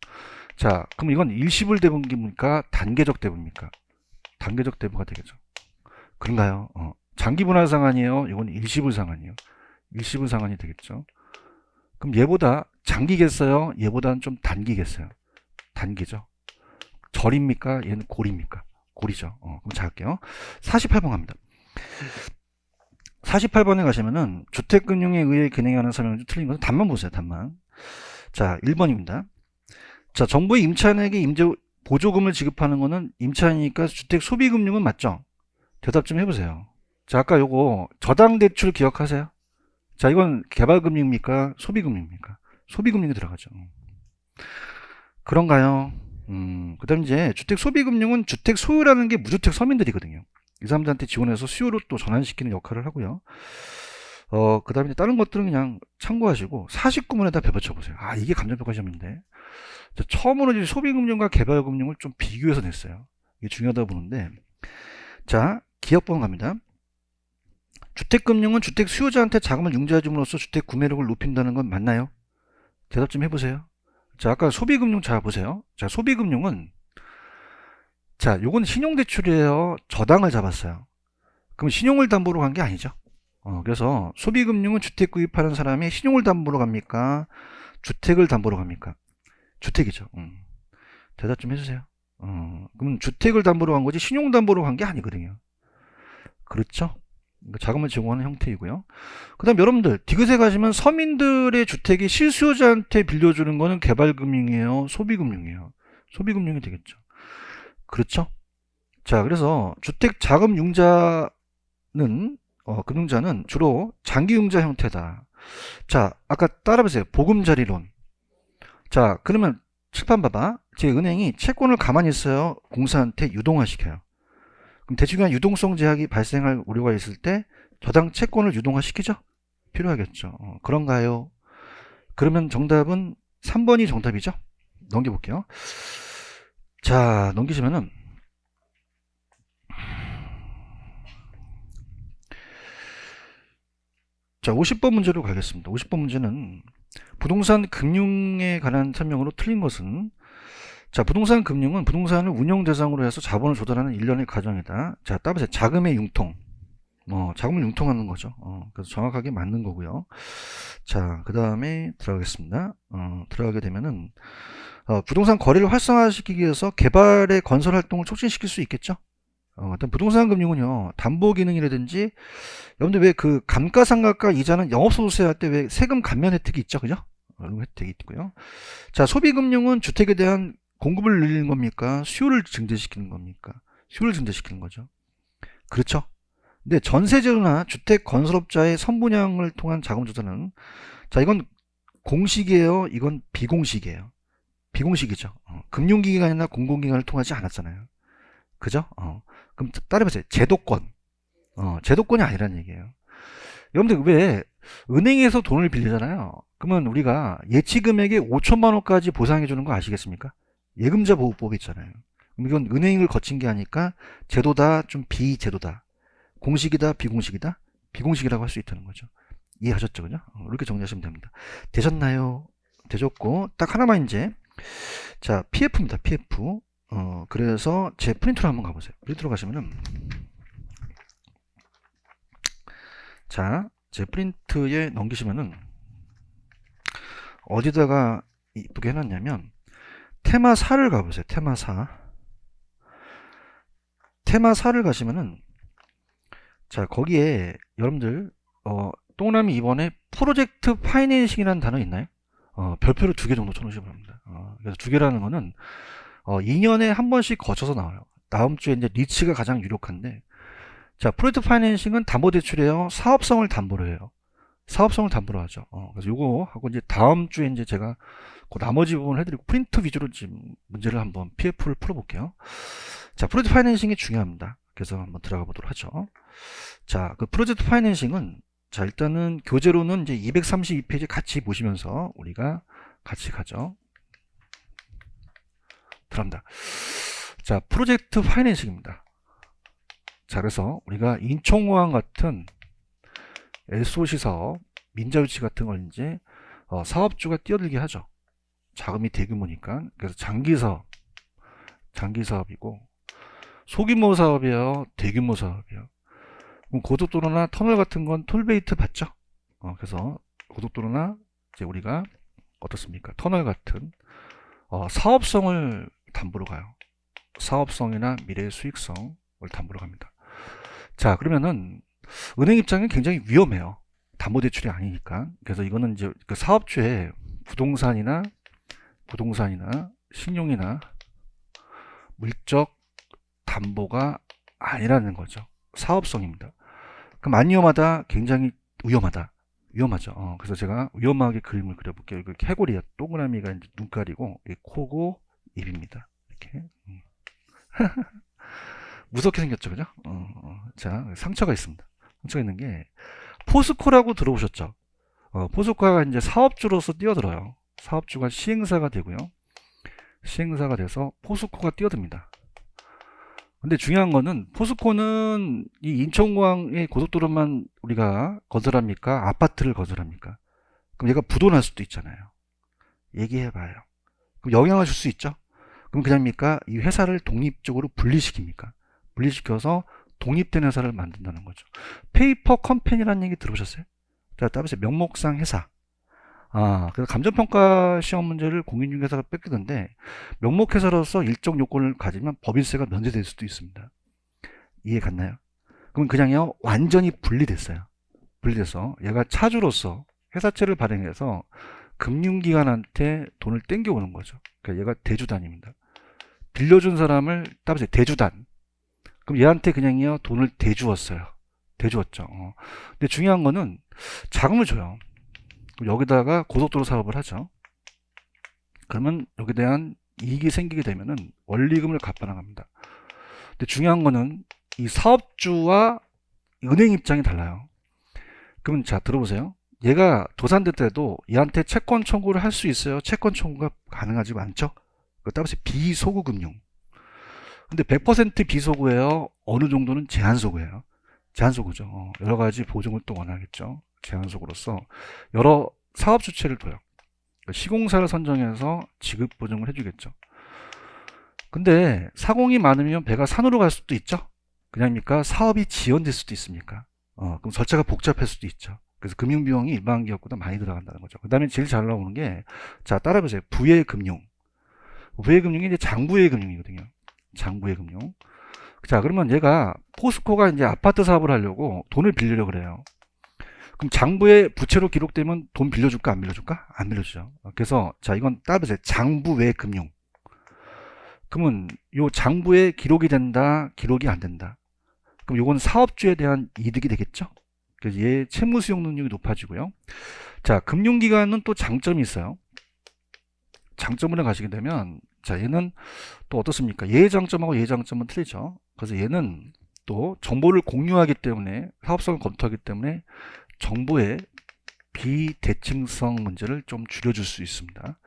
자, 그럼 이건 일시불 대분기입니까? 단계적 대분입니까? 단계적 대부가 되겠죠. 그런가요? 장기 분할 상환이에요. 이건 일시불 상환이에요. 일시불 상환이 되겠죠. 그럼 얘보다 장기겠어요? 얘보다는 좀 단기겠어요? 단기죠. 절입니까? 얘는 골입니까? 골이죠. 그럼 자 할게요. 48번 갑니다. 48번에 가시면은 주택금융에 의해 진행하는 설명이 좀 틀린 것은 답만 보세요. 답만. 자, 1번입니다. 자, 정부의 임차인에게 임대 보조금을 지급하는 거는 임차인이니까 주택 소비금융은 맞죠? 대답 좀 해보세요. 자, 아까 요거 저당대출 기억하세요? 자, 이건 개발금융입니까? 소비금융입니까? 소비금융이 들어가죠. 그런가요? 그 다음 이제 주택 소비금융은 주택 소유라는 게 무주택 서민들이거든요. 이 사람들한테 지원해서 수요로 또 전환시키는 역할을 하고요. 그 다음에 다른 것들은 그냥 참고하시고 49문에다 배워쳐 보세요. 아, 이게 감정평가 시험인데. 처음으로 이제 소비금융과 개발금융을 좀 비교해서 냈어요. 이게 중요하다고 보는데. 자, 기업번 갑니다. 주택금융은 주택 수요자한테 자금을 융자해줌으로써 주택 구매력을 높인다는 건 맞나요? 대답 좀 해보세요. 자, 아까 소비금융 잘 보세요. 자, 소비금융은, 자, 요건 신용대출이에요. 저당을 잡았어요. 그럼 신용을 담보로 간 게 아니죠. 그래서 소비금융은 주택 구입하는 사람이 신용을 담보로 갑니까? 주택을 담보로 갑니까? 주택이죠. 대답 좀 해주세요. 그러면 주택을 담보로 간 거지 신용 담보로 간 게 아니거든요. 그렇죠? 자금을 제공하는 형태이고요. 그 다음 여러분들 디귿에 가시면 서민들의 주택이 실수요자한테 빌려주는 거는 개발금융이에요? 소비금융이에요? 소비금융이 되겠죠. 그렇죠? 자, 그래서 주택 자금 융자는 금융자는 주로 장기융자 형태다. 자, 아까 따라보세요. 보금자리론. 자, 그러면 칠판 봐봐. 제 은행이 채권을 가만히 있어요. 공사한테 유동화시켜요. 그럼 대충 유동성 제약이 발생할 우려가 있을 때 저당 채권을 유동화시키죠? 필요하겠죠. 그런가요? 그러면 정답은 3번이 정답이죠? 넘겨볼게요. 자, 넘기시면은 자, 50번 문제로 가겠습니다. 50번 문제는 부동산 금융에 관한 설명으로 틀린 것은, 자, 부동산 금융은 부동산을 운영 대상으로 해서 자본을 조달하는 일련의 과정이다. 자, 따라서 자금의 융통. 자금을 융통하는 거죠. 그래서 정확하게 맞는 거고요. 자, 그 다음에 들어가겠습니다. 들어가게 되면은, 부동산 거래를 활성화시키기 위해서 개발의 건설 활동을 촉진시킬 수 있겠죠? 일단 부동산 금융은요, 담보 기능이라든지, 여러분들 왜 그 감가상각과 이자는 영업소득세 할 때 왜 세금 감면 혜택이 있죠? 그죠? 이런 혜택이 있고요. 자, 소비금융은 주택에 대한 공급을 늘리는 겁니까? 수요를 증대시키는 겁니까? 수요를 증대시키는 거죠. 그렇죠? 근데 전세제도나 주택 건설업자의 선분양을 통한 자금 조달은, 자, 이건 공식이에요? 이건 비공식이에요? 비공식이죠. 금융기관이나 공공기관을 통하지 않았잖아요. 그죠? 그럼 따라해보세요. 제도권. 제도권이 아니라는 얘기예요. 여러분들 왜 은행에서 돈을 빌리잖아요. 그러면 우리가 예치금액의 5천만 원까지 보상해 주는 거 아시겠습니까? 예금자 보호법이 있잖아요. 그럼 이건 은행을 거친 게 아니까 제도다, 좀 비제도다. 공식이다, 비공식이다? 비공식이라고 할 수 있다는 거죠. 이해하셨죠? 그죠? 이렇게 정리하시면 됩니다. 되셨나요? 되셨고, 딱 하나만 이제, 자, PF입니다. PF. 그래서 제 프린트로 한번 가보세요. 프린트로 가시면은, 자, 제 프린트에 넘기시면은, 어디다가 이쁘게 해놨냐면, 테마 4를 가보세요. 테마 4. 테마 4를 가시면은, 자, 거기에 여러분들, 똥남이 이번에 프로젝트 파이낸싱이라는 단어 있나요? 별표를 2개 정도 쳐놓으시기 바랍니다. 그래서 2개라는 거는, 2년에 한 번씩 거쳐서 나와요. 다음 주에 이제 리츠가 가장 유력한데, 자, 프로젝트 파이낸싱은 담보대출이에요. 사업성을 담보로 해요. 사업성을 담보로 하죠. 그래서 요거 하고 이제 다음 주에 이제 제가 그 나머지 부분을 해드리고 프린트 위주로 지금 문제를 한번 PF를 풀어볼게요. 자, 프로젝트 파이낸싱이 중요합니다. 그래서 한번 들어가 보도록 하죠. 자, 그 프로젝트 파이낸싱은, 자, 일단은 교재로는 이제 232페이지 같이 보시면서 우리가 같이 가죠. 들어갑니다. 자, 프로젝트 파이낸싱입니다. 자, 그래서 우리가 인천공항 같은 SOC 사업, 민자유치 같은 걸 이제 사업주가 뛰어들게 하죠. 자금이 대규모니까. 그래서 장기 사업이고, 소규모 사업이에요, 대규모 사업이에요. 그럼 고속도로나 터널 같은 건 톨베이트 받죠. 그래서 고속도로나 이제 우리가 어떻습니까? 터널 같은 사업성을 담보로 가요. 사업성이나 미래의 수익성을 담보로 갑니다. 자, 그러면은 은행 입장은 굉장히 위험해요. 담보대출이 아니니까. 그래서 이거는 이제 그 사업주의 부동산이나 신용이나 물적 담보가 아니라는 거죠. 사업성입니다. 그럼 안 위험하다? 굉장히 위험하죠. 그래서 제가 위험하게 그림을 그려볼게요. 이거 해골이야. 동그라미가 이제 눈깔이고, 코고 입입니다. 이렇게. 무섭게 생겼죠, 그죠? 자, 상처가 있습니다. 상처가 있는 게 포스코라고 들어보셨죠? 포스코가 이제 사업주로서 뛰어들어요. 사업주가 시행사가 되고요. 시행사가 돼서 포스코가 뛰어듭니다. 근데 중요한 거는 포스코는 이 인천공항의 고속도로만 우리가 건설합니까? 아파트를 건설합니까? 그럼 얘가 부도날 수도 있잖아요. 얘기해봐요. 그럼 영향을 줄 수 있죠? 그럼 그냥입니까? 이 회사를 독립적으로 분리시킵니까? 분리시켜서 독립된 회사를 만든다는 거죠. 페이퍼 컴퍼니라는 얘기 들어보셨어요? 자, 따라서 명목상 회사. 그래서 감정평가 시험 문제를 공인중개사가 뺏기던데, 명목회사로서 일정 요건을 가지면 법인세가 면제될 수도 있습니다. 이해 갔나요? 그럼 그냥요, 완전히 분리됐어요. 분리돼서 얘가 차주로서 회사채를 발행해서 금융기관한테 돈을 땡겨오는 거죠. 그러니까 얘가 대주단입니다. 빌려준 사람을 따라서 대주단. 그럼 얘한테 그냥요, 돈을 대주었어요. 대주었죠. 근데 중요한 거는 자금을 줘요. 여기다가 고속도로 사업을 하죠. 그러면 여기에 대한 이익이 생기게 되면은 원리금을 갚아 나갑니다. 근데 중요한 거는 이 사업주와 은행 입장이 달라요. 그러면 자, 들어보세요. 얘가 도산됐더라도 얘한테 채권 청구를 할 수 있어요. 채권 청구가 가능하지가 않죠. 따라서 비소구금융. 근데 100% 비소구예요. 어느 정도는 제한소구예요. 제한소구죠. 여러 가지 보증을 또 원하겠죠. 제한소구로서 여러 사업 주체를 둬요. 시공사를 선정해서 지급 보증을 해주겠죠. 근데 사공이 많으면 배가 산으로 갈 수도 있죠. 그냥입니까? 사업이 지연될 수도 있습니까? 그럼 절차가 복잡할 수도 있죠. 그래서 금융비용이 일반 기업보다 많이 들어간다는 거죠. 그 다음에 제일 잘 나오는 게, 자, 따라해보세요. 부의금융. 부의금융이 이제 장부의 금융이거든요. 장부의 금융. 자, 그러면 얘가 포스코가 이제 아파트 사업을 하려고 돈을 빌리려고 그래요. 그럼 장부에 부채로 기록되면 돈 빌려줄까 안 빌려줄까? 안 빌려주죠. 그래서 자, 이건 따라서 장부외 금융. 그러면 요 장부에 기록이 된다, 기록이 안 된다. 그럼 요건 사업주에 대한 이득이 되겠죠. 그래서 얘 채무 수용 능력이 높아지고요. 자, 금융기관은 또 장점이 있어요. 장점으로 가시게 되면, 자, 얘는 또 어떻습니까? 얘의 장점하고 얘의 장점은 틀리죠. 그래서 얘는 또 정보를 공유하기 때문에, 사업성을 검토하기 때문에 정보의 비대칭성 문제를 좀 줄여줄 수 있습니다.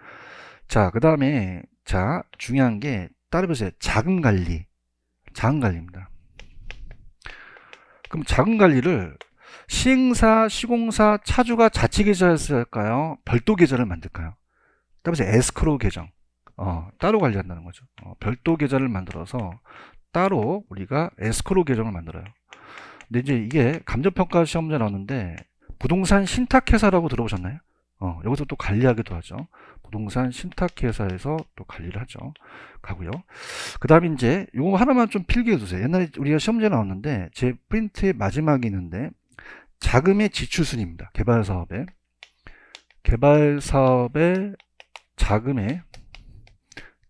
자, 그 다음에, 자, 중요한 게, 따라해보세요. 자금관리. 자금관리입니다. 그럼 자금관리를 시행사, 시공사, 차주가 자치계좌에서 할까요? 별도 계좌를 만들까요? 따라서 에스크로우 계정. 따로 관리한다는 거죠. 별도 계좌를 만들어서 따로 우리가 에스크로우 계정을 만들어요. 근데 이제 이게 감정평가 시험 문제 나왔는데, 부동산 신탁회사라고 들어보셨나요? 여기서 또 관리하기도 하죠. 부동산 신탁회사에서 또 관리를 하죠. 가고요. 그 다음에 이제 요거 하나만 좀 필기해 두세요. 옛날에 우리가 시험 문제 나왔는데, 제 프린트의 마지막에 있는데, 자금의 지출순입니다. 개발사업의 자금의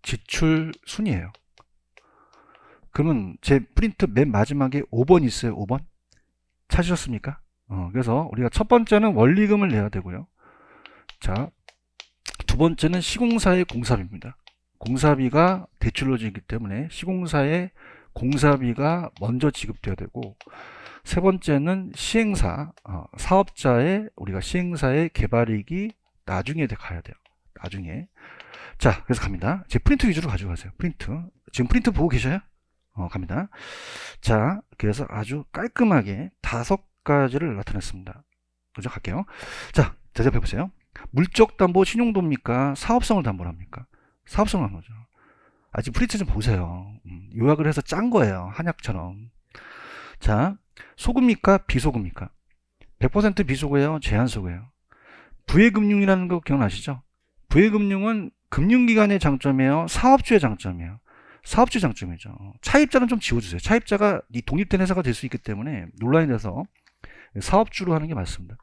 지출순이에요. 그러면 제 프린트 맨 마지막에 5번 있어요. 5번 찾으셨습니까? 그래서 우리가 첫 번째는 원리금을 내야 되고요. 자, 두 번째는 시공사의 공사비입니다. 공사비가 대출로 지기 때문에 시공사의 공사비가 먼저 지급돼야 되고, 세 번째는 시행사, 사업자의, 우리가 시행사의 개발이익이 나중에 가야 돼요. 나중에. 자, 그래서 갑니다. 제 프린트 위주로 가져가세요. 프린트. 지금 프린트 보고 계셔요? 갑니다. 자, 그래서 아주 깔끔하게 5가지를 나타냈습니다. 그죠? 갈게요. 자, 대답해 보세요. 물적 담보 신용도입니까? 사업성을 담보를 합니까? 사업성을 하는 거죠. 지금 프린트 좀 보세요. 요약을 해서 짠 거예요. 한약처럼. 자, 소급입니까? 비소급입니까? 100% 비소급이에요? 제한소급이에요? 부해금융이라는 거 기억나시죠? 부해금융은 금융기관의 장점이에요? 사업주의 장점이에요? 사업주의 장점이죠. 차입자는 좀 지워주세요. 차입자가 이 독립된 회사가 될 수 있기 때문에 논란이 돼서 사업주로 하는 게 맞습니다.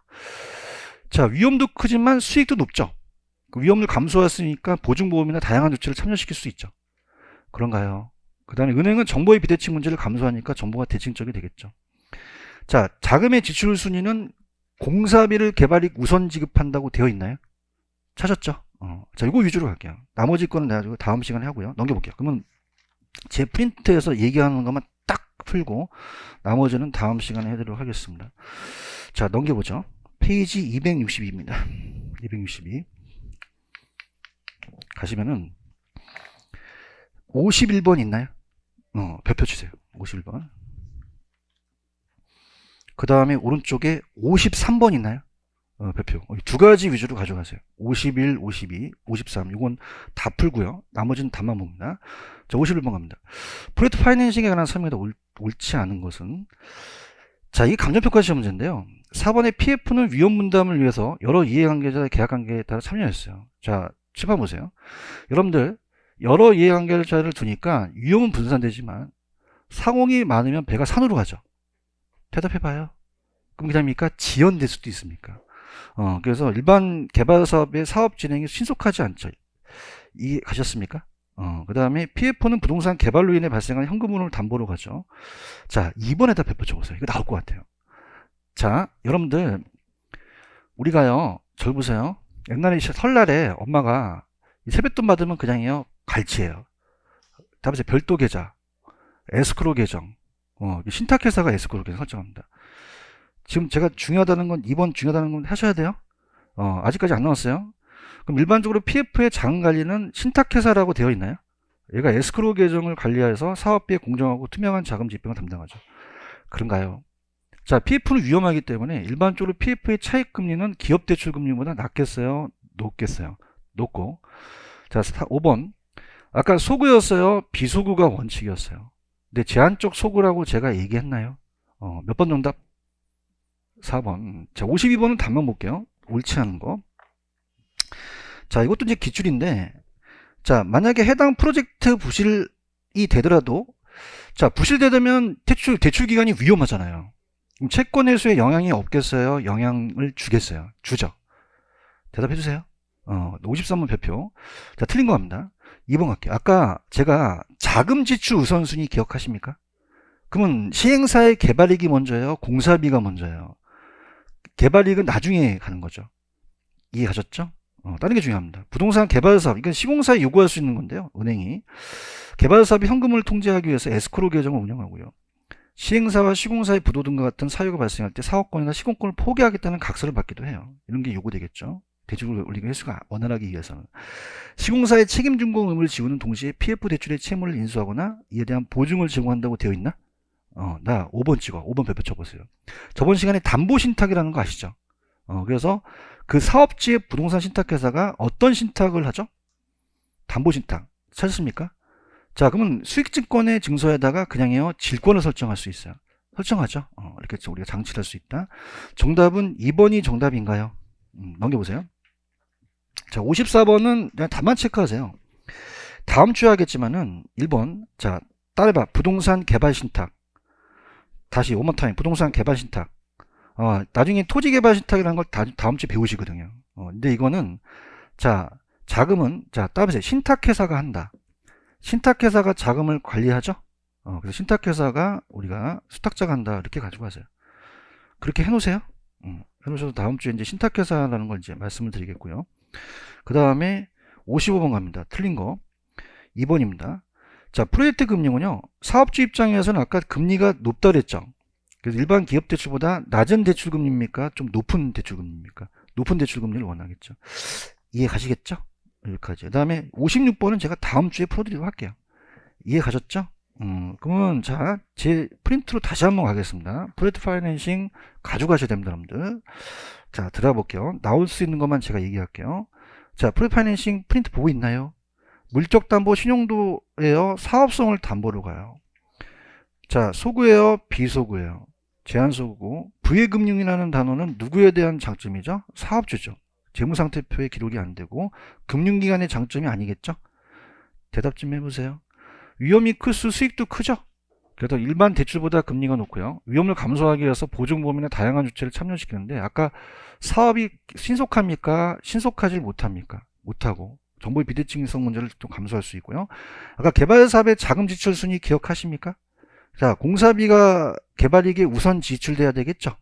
자, 위험도 크지만 수익도 높죠. 그 위험을 감소했으니까 보증보험이나 다양한 조치를 참여시킬 수 있죠. 그런가요? 그 다음에 은행은 정보의 비대칭 문제를 감소하니까 정보가 대칭적이 되겠죠. 자, 자금의 지출 순위는 공사비를 개발이익 우선 지급한다고 되어 있나요? 찾았죠? 자, 이거 위주로 갈게요. 나머지 거는 내가 다음 시간에 하고요. 넘겨볼게요. 그러면 제 프린트에서 얘기하는 것만 딱 풀고 나머지는 다음 시간에 해드리도록 하겠습니다. 자, 넘겨보죠. 페이지 262입니다. 262 가시면은 51번 있나요? 별표 주세요. 51번. 그 다음에 오른쪽에 53번 있나요? 별표. 2가지 위주로 가져가세요. 51, 52, 53. 이건 다 풀고요. 나머지는 답만 봅니다. 자, 51번 갑니다. 프로젝트 파이낸싱에 관한 설명이 옳지 않은 것은, 자, 이게 감정평가 시험 문제인데요. 4번의 PF는 위험 분담을 위해서 여러 이해관계자의 계약관계에 따라 참여했어요. 자, 칠판 보세요. 여러분들, 여러 이해관계자를 두니까 위험은 분산되지만 상황이 많으면 배가 산으로 가죠. 대답해봐요. 그럼 그다음입니까? 지연될 수도 있습니까? 그래서 일반 개발 사업의 사업 진행이 신속하지 않죠. 이해 가셨습니까? 그 다음에 PF는 부동산 개발로 인해 발생한 현금흐름을 담보로 가죠. 자, 2번에다 별표 쳐보세요. 이거 나올 것 같아요. 자, 여러분들, 우리가요, 절 보세요. 옛날에 설날에 엄마가 세뱃돈 받으면 그냥요, 갈치예요. 다음에 별도 계좌, 에스크로 계정, 신탁회사가 에스크로 계정 설정합니다. 지금 제가 중요하다는 건, 2번 중요하다는 건 하셔야 돼요. 아직까지 안 나왔어요. 그럼 일반적으로 PF의 자금 관리는 신탁회사라고 되어 있나요? 얘가 에스크로 계정을 관리해서 사업비에 공정하고 투명한 자금 집행을 담당하죠. 그런가요? 자, PF는 위험하기 때문에 일반적으로 PF의 차익금리는 기업대출금리보다 낮겠어요? 높겠어요? 높고. 자, 5번. 아까 소구였어요? 비소구가 원칙이었어요? 근데 제한적 소구라고 제가 얘기했나요? 몇 번 정답? 4번. 자, 52번은 답만 볼게요. 옳지 않은 거. 자, 이것도 이제 기출인데, 자, 만약에 해당 프로젝트 부실이 되더라도, 자, 부실되면 대출 기간이 위험하잖아요. 그럼 채권 회수에 영향이 없겠어요? 영향을 주겠어요? 주죠. 대답해 주세요. 53번 별표. 자, 틀린 거 갑니다. 2번 갈게요. 아까 제가 자금 지출 우선순위 기억하십니까? 그러면 시행사의 개발이익이 먼저예요? 공사비가 먼저예요? 개발이익은 나중에 가는 거죠. 이해 가셨죠? 다른 게 중요합니다. 부동산 개발 사업, 이건 시공사에 요구할 수 있는 건데요. 은행이. 개발 사업이 현금을 통제하기 위해서 에스크로 계정을 운영하고요. 시행사와 시공사의 부도 등과 같은 사유가 발생할 때 사업권이나 시공권을 포기하겠다는 각서를 받기도 해요. 이런 게 요구되겠죠. 대출을 올리고 회수가 원활하기 위해서는. 시공사의 책임 준공 의무를 지우는 동시에 PF 대출의 채무를 인수하거나 이에 대한 보증을 제공한다고 되어 있나? 나 5번 찍어. 5번 별표 쳐보세요. 저번 시간에 담보신탁이라는 거 아시죠? 그래서 그 사업지의 부동산 신탁회사가 어떤 신탁을 하죠? 담보신탁. 찾았습니까? 자, 그러면 수익증권의 증서에다가 그냥요, 질권을 설정할 수 있어요. 설정하죠? 이렇게 우리가 장치를 할 수 있다. 정답은 2번이 정답인가요? 넘겨보세요. 자, 54번은 그냥 답만 체크하세요. 다음 주에 하겠지만은 1번. 자, 따라해봐. 부동산 개발 신탁. 다시 one more time. 부동산 개발 신탁. 나중에 토지 개발 신탁이라는 걸 다음 주에 배우시거든요. 근데 이거는, 자, 자금은, 자, 따라해보세요. 신탁회사가 한다. 신탁회사가 자금을 관리하죠? 그래서 신탁회사가 우리가 수탁자가 한다. 이렇게 가지고 가세요. 그렇게 해놓으세요. 해놓으셔서 다음 주에 이제 신탁회사라는 걸 이제 말씀을 드리겠고요. 그 다음에 55번 갑니다. 틀린 거. 2번입니다. 자, 프로젝트 금융은요, 사업주 입장에서는 아까 금리가 높다 그랬죠. 그래서 일반 기업 대출보다 낮은 대출 금리입니까? 좀 높은 대출 금리입니까? 높은 대출 금리를 원하겠죠. 이해 가시겠죠? 여기까지. 그 다음에 56번은 제가 다음 주에 풀어드리도록 할게요. 이해 가셨죠? 그러면 자, 제 프린트로 다시 한번 가겠습니다. 프로젝트 파이낸싱 가져가셔야 됩니다, 여러분들. 자, 들어가 볼게요. 나올 수 있는 것만 제가 얘기할게요. 자, 프로젝트 파이낸싱 프린트 보고 있나요? 물적 담보 신용도예요? 사업성을 담보로 가요? 자, 소구예요? 비소구예요? 제한소구고, 부의금융이라는 단어는 누구에 대한 장점이죠? 사업주죠. 재무상태표에 기록이 안 되고 금융기관의 장점이 아니겠죠? 대답 좀 해보세요. 위험이 클수록 수익도 크죠? 그래서 일반 대출보다 금리가 높고요. 위험을 감소하기 위해서 보증보험이나 다양한 주체를 참여시키는데 아까 사업이 신속합니까? 신속하지 못합니까? 못하고 정보의 비대칭성 문제를 좀 감소할 수 있고요. 아까 개발사업의 자금 지출 순위 기억하십니까? 자, 공사비가 개발이익에 우선 지출돼야 되겠죠?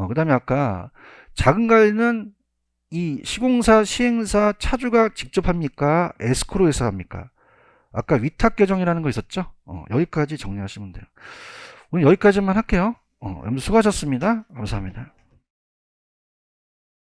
그 다음에 아까 자금 관리는 이 시공사, 시행사, 차주가 직접 합니까? 에스크로에서 합니까? 아까 위탁 계정이라는 거 있었죠? 여기까지 정리하시면 돼요. 오늘 여기까지만 할게요. 여러분 수고하셨습니다. 감사합니다.